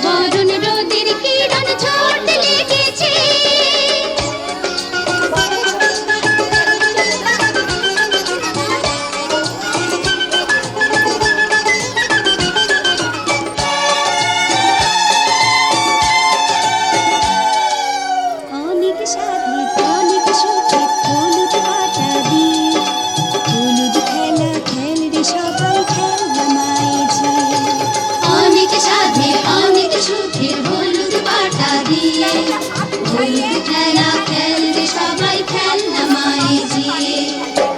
বরণ রোদের কিরণ ঝরতে লেগেছে অনেক সাধে অনেক সুখে হলুদ পাতা দিয়ে হলুদ খেলা খেল রে সবাই খেলনা মাইঝে অনেক সাধে অনেক সুখে হলুদ পাতা দিয়ে হলুদ খেলা খেল রে সবাই খেলনা মাইঝে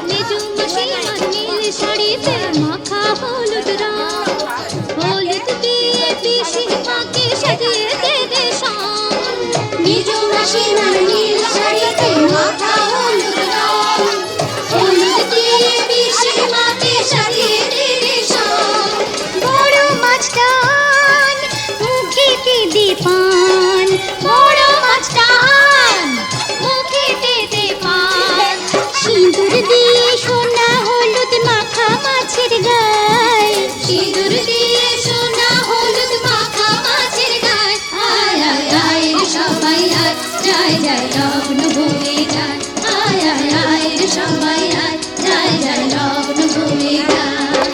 মেজু মাসি আর নীল শাড়িতে মাখা হলুদ রং হলুদ দিয়ে পিসির মাকে সাজিয়ে দেবে সং মেজু মাসি আর নীল শাড়িতে মাখা হলুদ রং হলুদ দিয়ে পিসির মাকে সাজিয়ে দেবে সং বড় মাছটান মুখেতে দে পান বড় মাছটান মুখেতে দে পান সিঁদুর দিয়ে সোনা হলুদ মাখা মাছের গায়ে সিঁদুর দিয়ে সোনা হলুদ মাখা মাছের গায়ে আয় আয় আয় রে সবাই আয় যায় যায় লগ্ন ভরে যায় আয় আয় আয় রে সবাই আয় যায় যায় লগ্ন ভরে যায়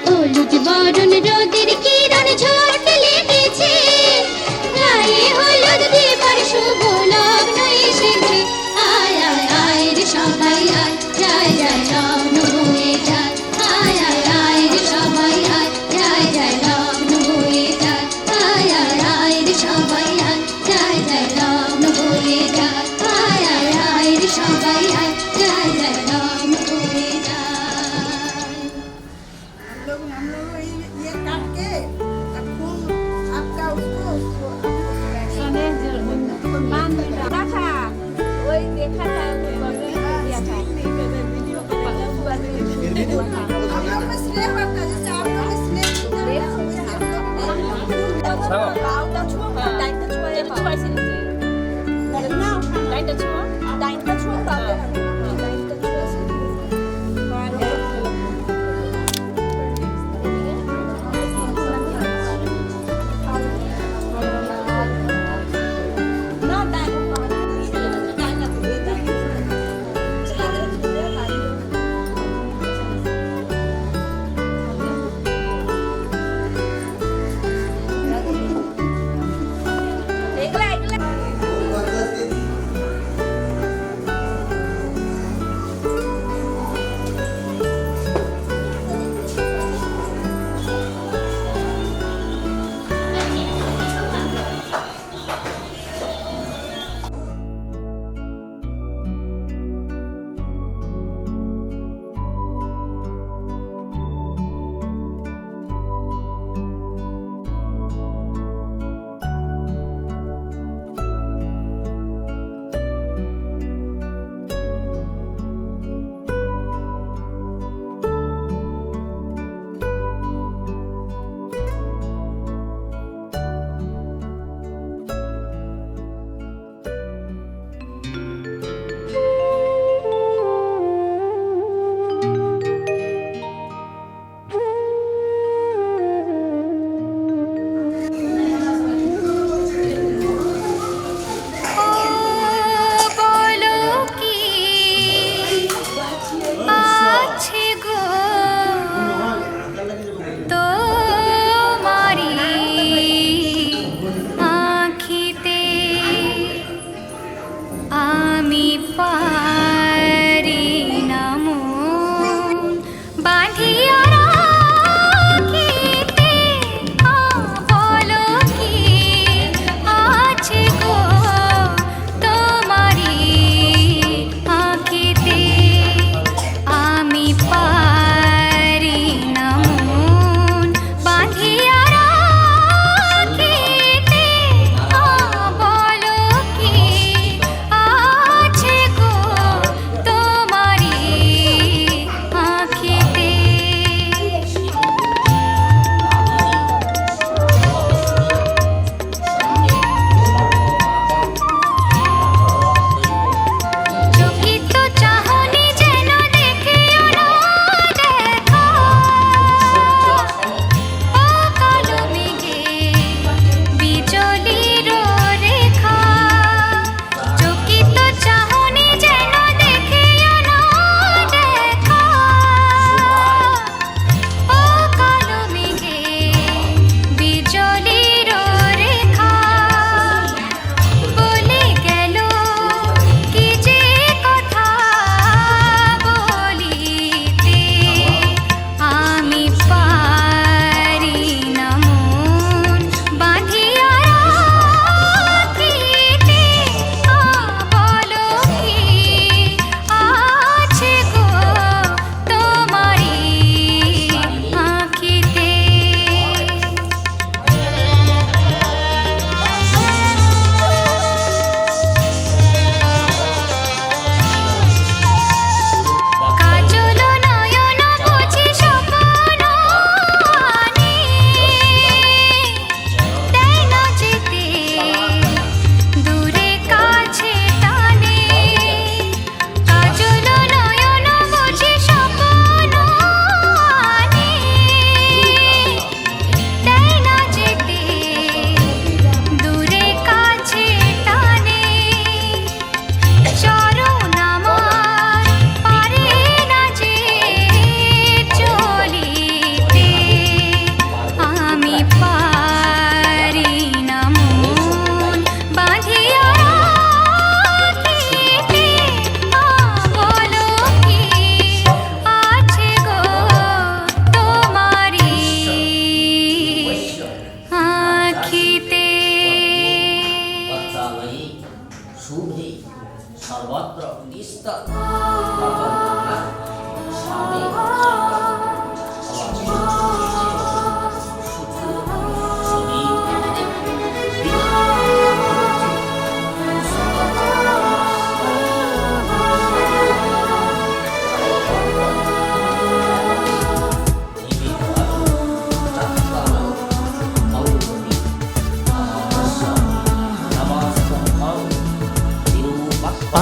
হলুদ বরণ রোদের কিরণ ঝরতে লেগেছে গায়ে হলুদ দেবার শুভ লগ্ন এসেছে আয় আয় আয় রে সবাই আয় যায় যায় লগ্ন ভরে যায় আয় আয় আয় রে সবাই আয় যায় যায় লগ্ন ভরে যায় আয় আয় আয় রে সবাই আয় যায় যায় লগ্ন ভরে যায় আয় আয় আয় রে সবাই আয় যায় যায় লগ্ন ভরে যায় हम लोग ये काट के अब खून आपका उसको बांध रखा था वही देखा था दिया था हम लोग में स्नेह होता है जैसे आप लोग में स्नेह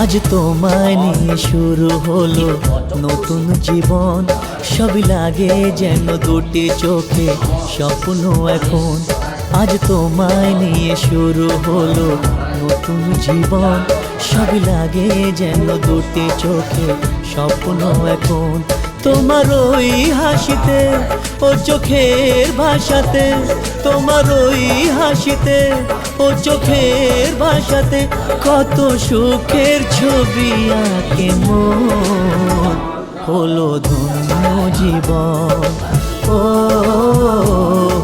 আজ তোমায় নিয়ে শুরু হলো নতুন জীবন, সবই লাগে যেন দুটি চোখে স্বপ্ন এখন। আজ তোমায় নিয়ে শুরু হলো নতুন জীবন, সবই লাগে যেন দুটি চোখে স্বপ্ন এখন। তোমার ওই হাসিতে ও চোখের ভাষাতে, তোমার ওই হাসিতে ও চোখের ভাষাতে কত সুখের ছবি আঁকে মন, হলো ধন্য জীবন, ও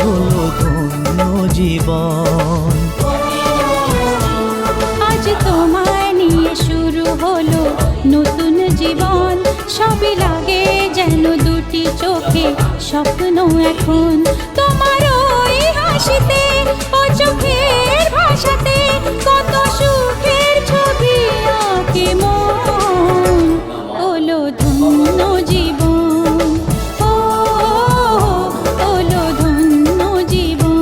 হলো ধন্য জীবন। আজ তোমায় নিয়ে শুরু হলো নতুন জীবন, সবই লাগে যেন দুটি চোখে স্বপ্ন এখন। তোমার ওই হাসিতে ও চোখের ভাষাতে কত সুখের ছবি আঁকে মন, হলো ধন্য জীবন, ও হলো ধন্য জীবন।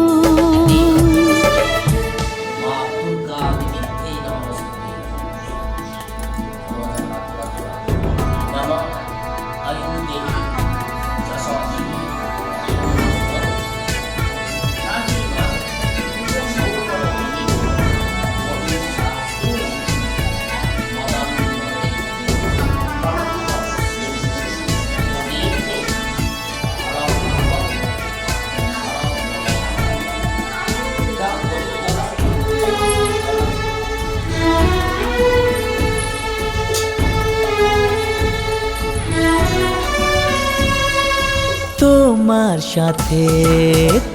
তোমার সাথে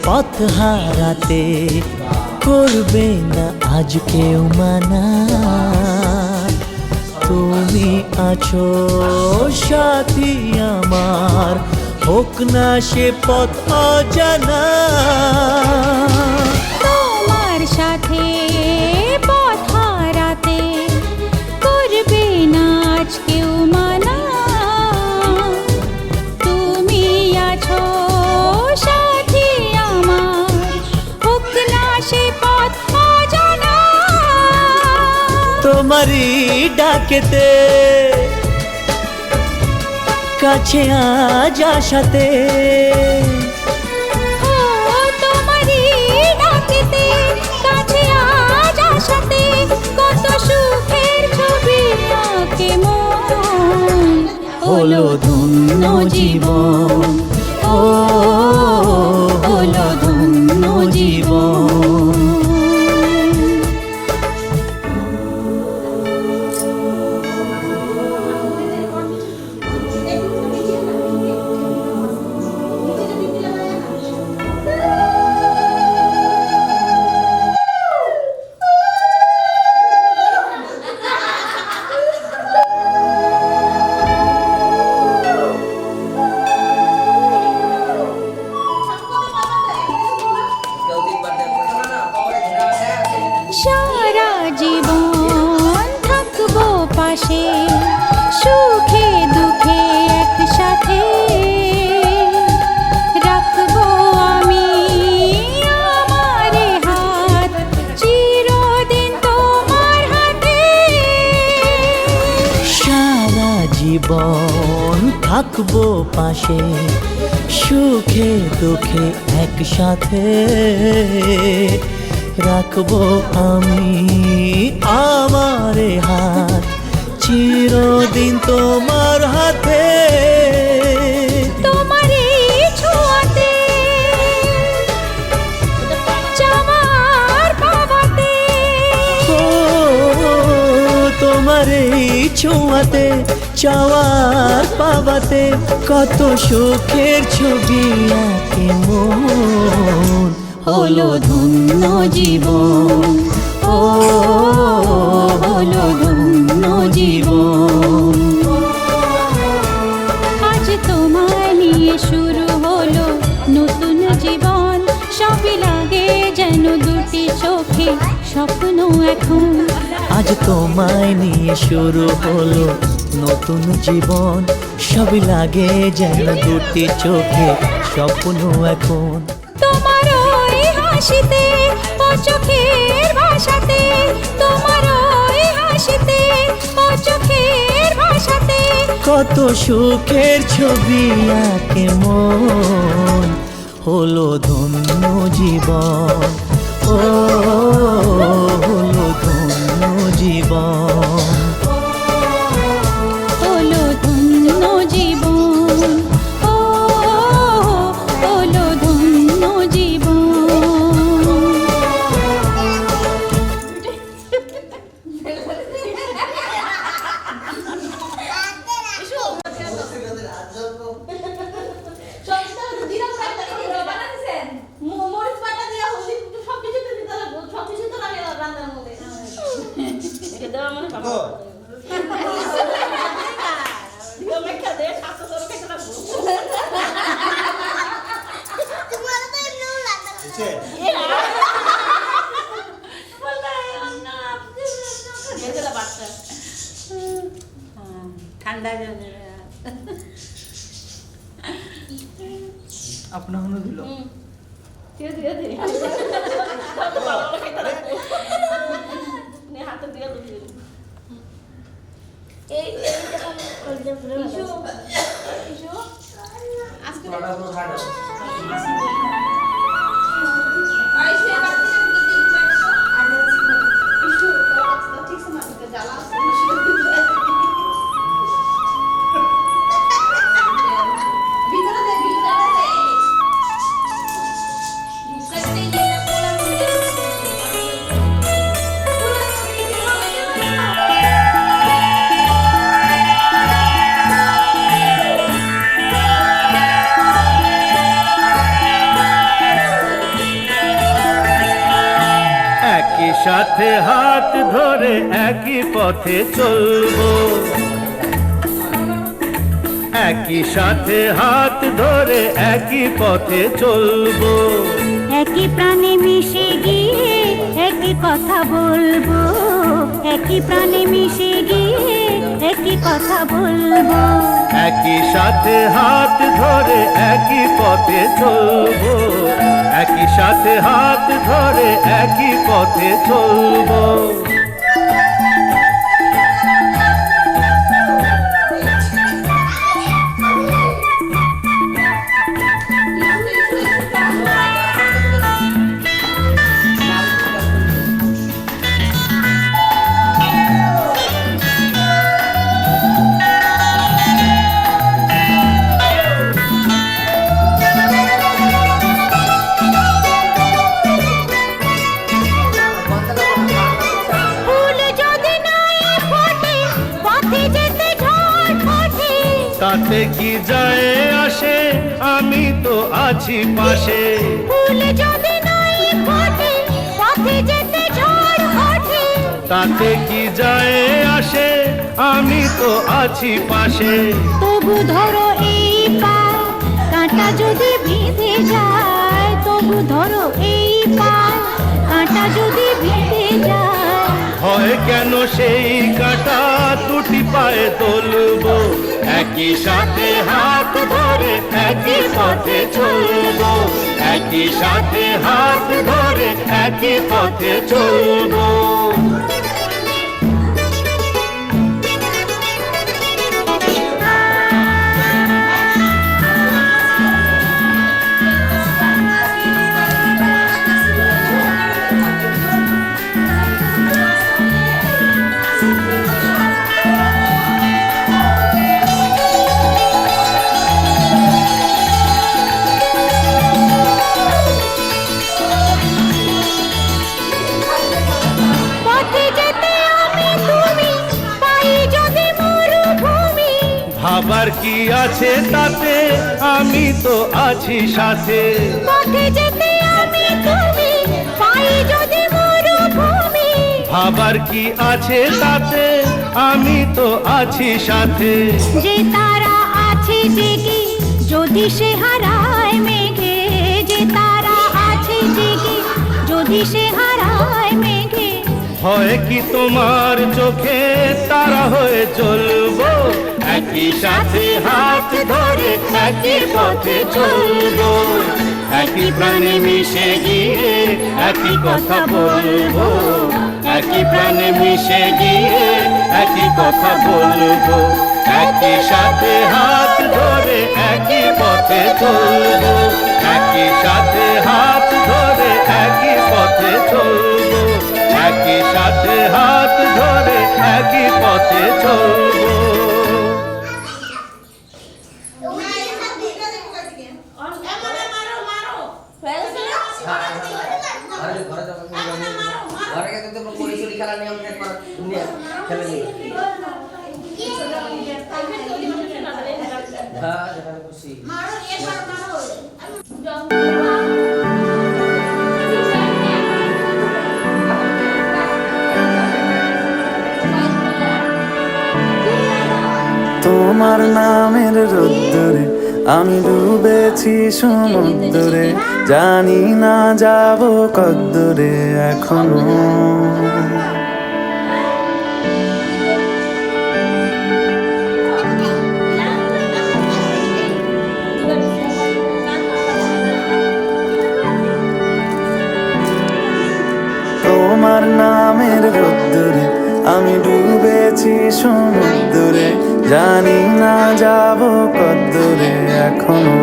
পথ হারাতে করবে না আজ কেউ মানা, তুমি আছো সাথী আমার, হোক না সে পথ অজানা। তোমার সাথে পথ হারাতে করবে না আজ কেউ মানা, তুমি আছো সাথী আমার, হোক না সে পথ অজানা। তোমারই ডাকেতে কাছে আজ আসাতে, তোমারই ডাকেতে কাছে আজ আসাতে কত সুখের ছবি আঁকে মন, হলো ধন্য জীবন, ও হলো ধন্য জীবন। সারা জীবন থাকবো পাশে, সুখে দুঃখে একসাথে রাখবো আমি আমার হাত, চিরদিন তোমার হাতে। সারা জীবন থাকবো পাশে, সুখে দুঃখে একসাথে রাখবো আমি আমার হাত, চিরদিন তোমার হাতে। তোমার এই ছোঁয়াতে চাওয়ার পাওয়াতে, ও তোমার এই ছোঁয়াতে চাওয়ার পাওয়াতে কত সুখের ছবি আঁকে মন, হলো ধন্য জীবন, ও হলো ধন্য জীবন। আজ তোমায় নিয়ে শুরু হলো নতুন জীবন, সবই লাগে যেন দুটি চোখে স্বপ্ন এখন। আজ তোমায় নিয়ে শুরু হলো নতুন জীবন, সবই লাগে যেন দুটি চোখে স্বপ্ন এখন। তোমার ওই হাসিতে ও চোখের ভাষাতে, তোমার ওই হাসিতে ও কত সুখের ছবি আঁকে মন, হলো ধন্য জীবন, ও হলো ধন্য জীবন। হলো ধন্য জীবন, ও হলো ধন্য জীবন। আপনার হলো দিল একই সাথে হাত ধরে একই পথে চলবো, একই সাথে হাত ধরে একই পথে চলবো, একই প্রাণে মিশে গিয়ে একই কথা বলবো, একই প্রাণে মিশে গিয়ে একই কথা বলবো। একই সাথে হাত ধরে একই পথে চলবো, একই সাথে হাত ধরে একই পথে চলবো। তাতে কি যায় আসে, আমি তো আছি পাশে। ফুল যদি নাই ফোটে পথে যেতে ঝড় ওঠে, তাতে কি যায় আসে, আমি তো আছি পাশে। তবু ধরো এই পা, কাঁটা যদি বেঁধে যায়, তবু ধরো এই পা, কাঁটা যদি বেঁধে যায়। হয় কেন সেই কাঁটা দুটি পায়ে তুলবো, একই সাথে হাত ধরে একই পথে চলবো, একই সাথে হাত ধরে একই পথে চলবো। ভাবার কি আছে তাতে, আমি তো আছি সাথে। পথে যেতে আমি তুমি, পাই যদি মরুভূমি। ভাবার কি আছে তাতে, আমি তো আছি সাথে। যে তারা আছে জেগে যদি সে হারায় মেঘে, যে তারা আছে জেগে যদি সে হারায় মেঘে। হয় কি তোমার চোখে তারা হয়ে চলবো, একই সাথে হাত ধরে একই পথে চলবো, একই প্রাণে মিশে গিয়ে একই কথা বলবো, একই প্রাণে মিশে গিয়ে একই কথা বলবো। একই সাথে হাত ধরে একই পথে চলবো, একই সাথে হাত ধরে একই পথে চলবো, একই সাথে হাত ধরে একই পথে চলবো। তোমার নামের রোদ্দুরে আমি ডুবেছি সমুদ্রে, জানি না যাব কদ্দুরে এখনো। তোমার নামের রোদ্দুরে আমি ডুবেছি সমুদ্রে, জানি না যাব কদ্দুরে এখনো।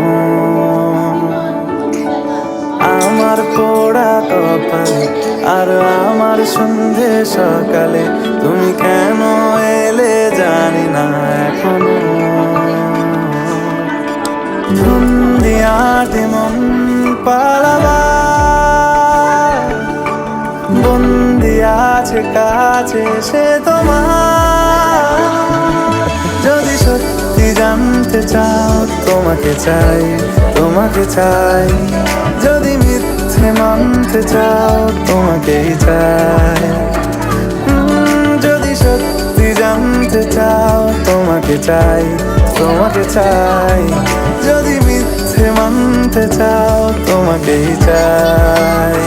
আমার পোড়া কপালে আর আমার সন্ধে সকালে তুমি কেন এলে জানি না এখনো। ধুন্দিয়াতে মন পালাবা বন্দি আছে কাছে সে তোমার। যদি সত্যি জানতে চাও তোমাকে চাই, তোমাকে চাই। যদি মিথ্যে মানতে চাও তোমাকেই চাই। যদি সত্যি জানতে চাও তোমাকে চাই, তোমাকে চাই। যদি মিথ্যে মানতে চাও তোমাকেই চাই।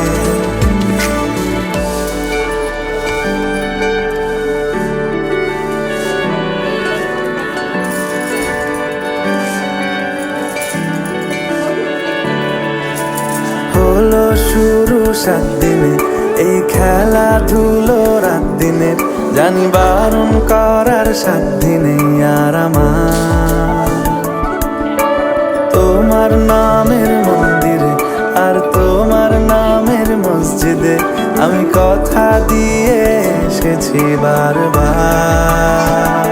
হলো শুরু 7 দিনে এই খেলাধুলো রাত দিনে, জানি বারণ করার 7 দিনে আর আমার। তোমার নামের মন্দিরে আর তোমার নামের মসজিদে আমি কথা দিয়ে এসেছি বারবার।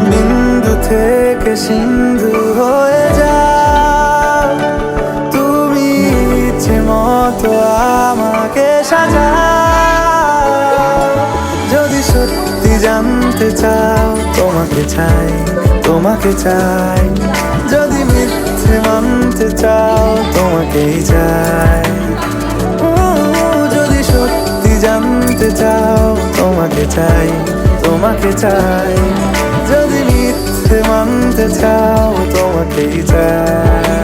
বিন্দু থেকে সিন্ধু হয়ে যাও তুমি, ইচ্ছে মতো আমাকে সাজাও। যদি সত্যি জানতে চাও তোমাকে চাই, তোমাকে চাই। যদি মিথ্যে মানতে চাও তোমাকেই চাই। যদি সত্যি জানতে চাও তোমাকে চাই, তোমাকে চাই। যদি মিথ্যে মানতে চাও তোমাকেই চাই।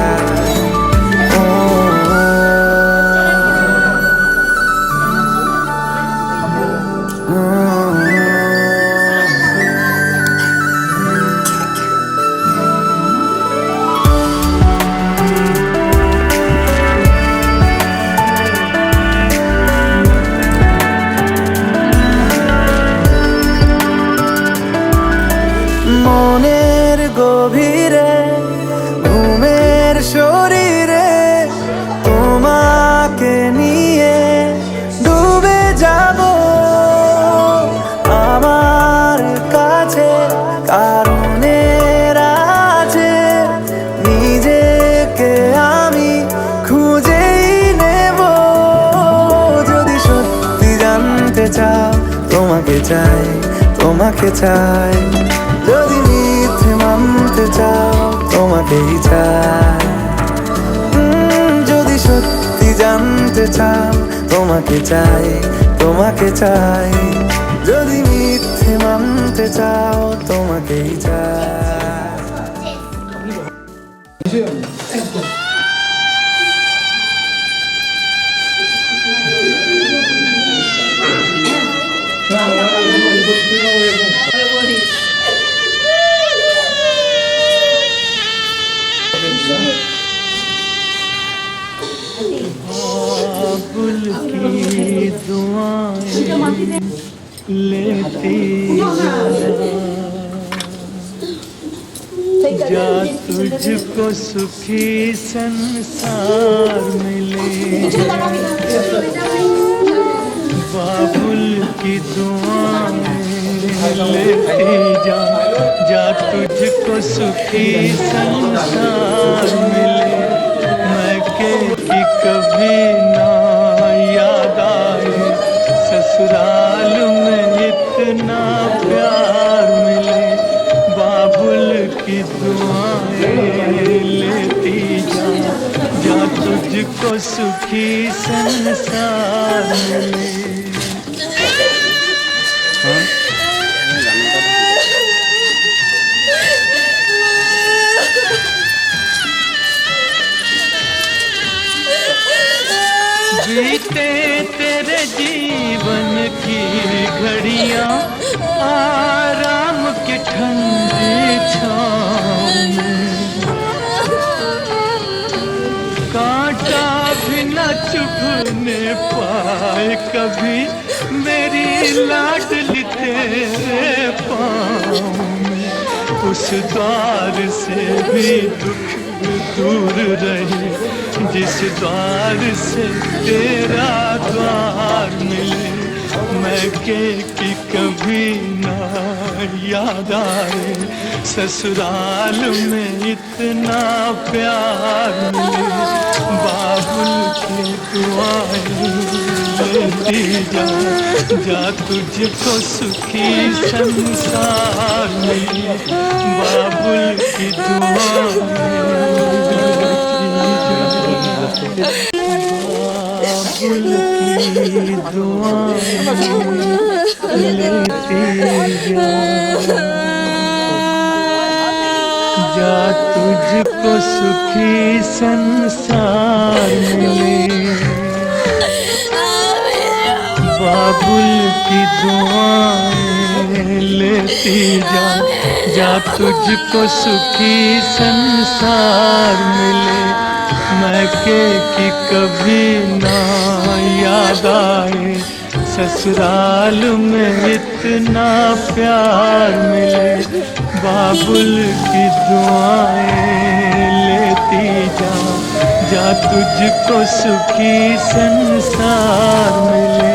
মনের গভীরে ঘুমের শরীরে তোমাকে নিয়ে ডুবে যাব। আমার কাছে কারণের আছে, নিজেকে আমি খুঁজেই নেব। যদি সত্যি জানতে চাও তোমাকে চাই, তোমাকে চাই। যদি মিথ্যে মানতে চাও তোমাকেই চাই। যদি সত্যি জানতে চাও তোমাকে চাই, তোমাকে চাই। যদি মিথ্যে মানতে চাও তোমাকেই চাই। बाबुल की दुआएं लेती जा। जा तुझको सुखी संसार मिले। बाबुल की दुआएं लेती जा, जा तुझको सुखी संसार मिले। मैं के कि कभी ना याद आए, ससुराल में इतना प्यार मिले। बाबुल की दुआएं लेती जा, जा तुझको सुखी संसार मिले। बीते तेरे जीवन की घड़ियां आराम की ठंडी छाँव में, कांटा भी न चुभने पाए कभी मेरी लाडली तेरे पाँव में। उस द्वार से भी दुख दूर रहे, जिस द्वार से तेरा द्वार मिले। मैं के कि कभी ना याद आए, ससुराल में इतना प्यार मिले। बाबुल की दुआएं लेती जा, जा तुझको सुखी संसार मिले। बाबुल की दुआएं बाबुल की दुआएं लेती जा, जा तुझको सुखी संसार मिले। बाबुल की दुआएं लेती जा, जा तुझको सुखी संसार मिले। मैं के कि कभी ना याद आए, ससुराल में इतना प्यार मिले। बाबुल की दुआएं लेती जा, जा तुझको सुखी संसार मिले।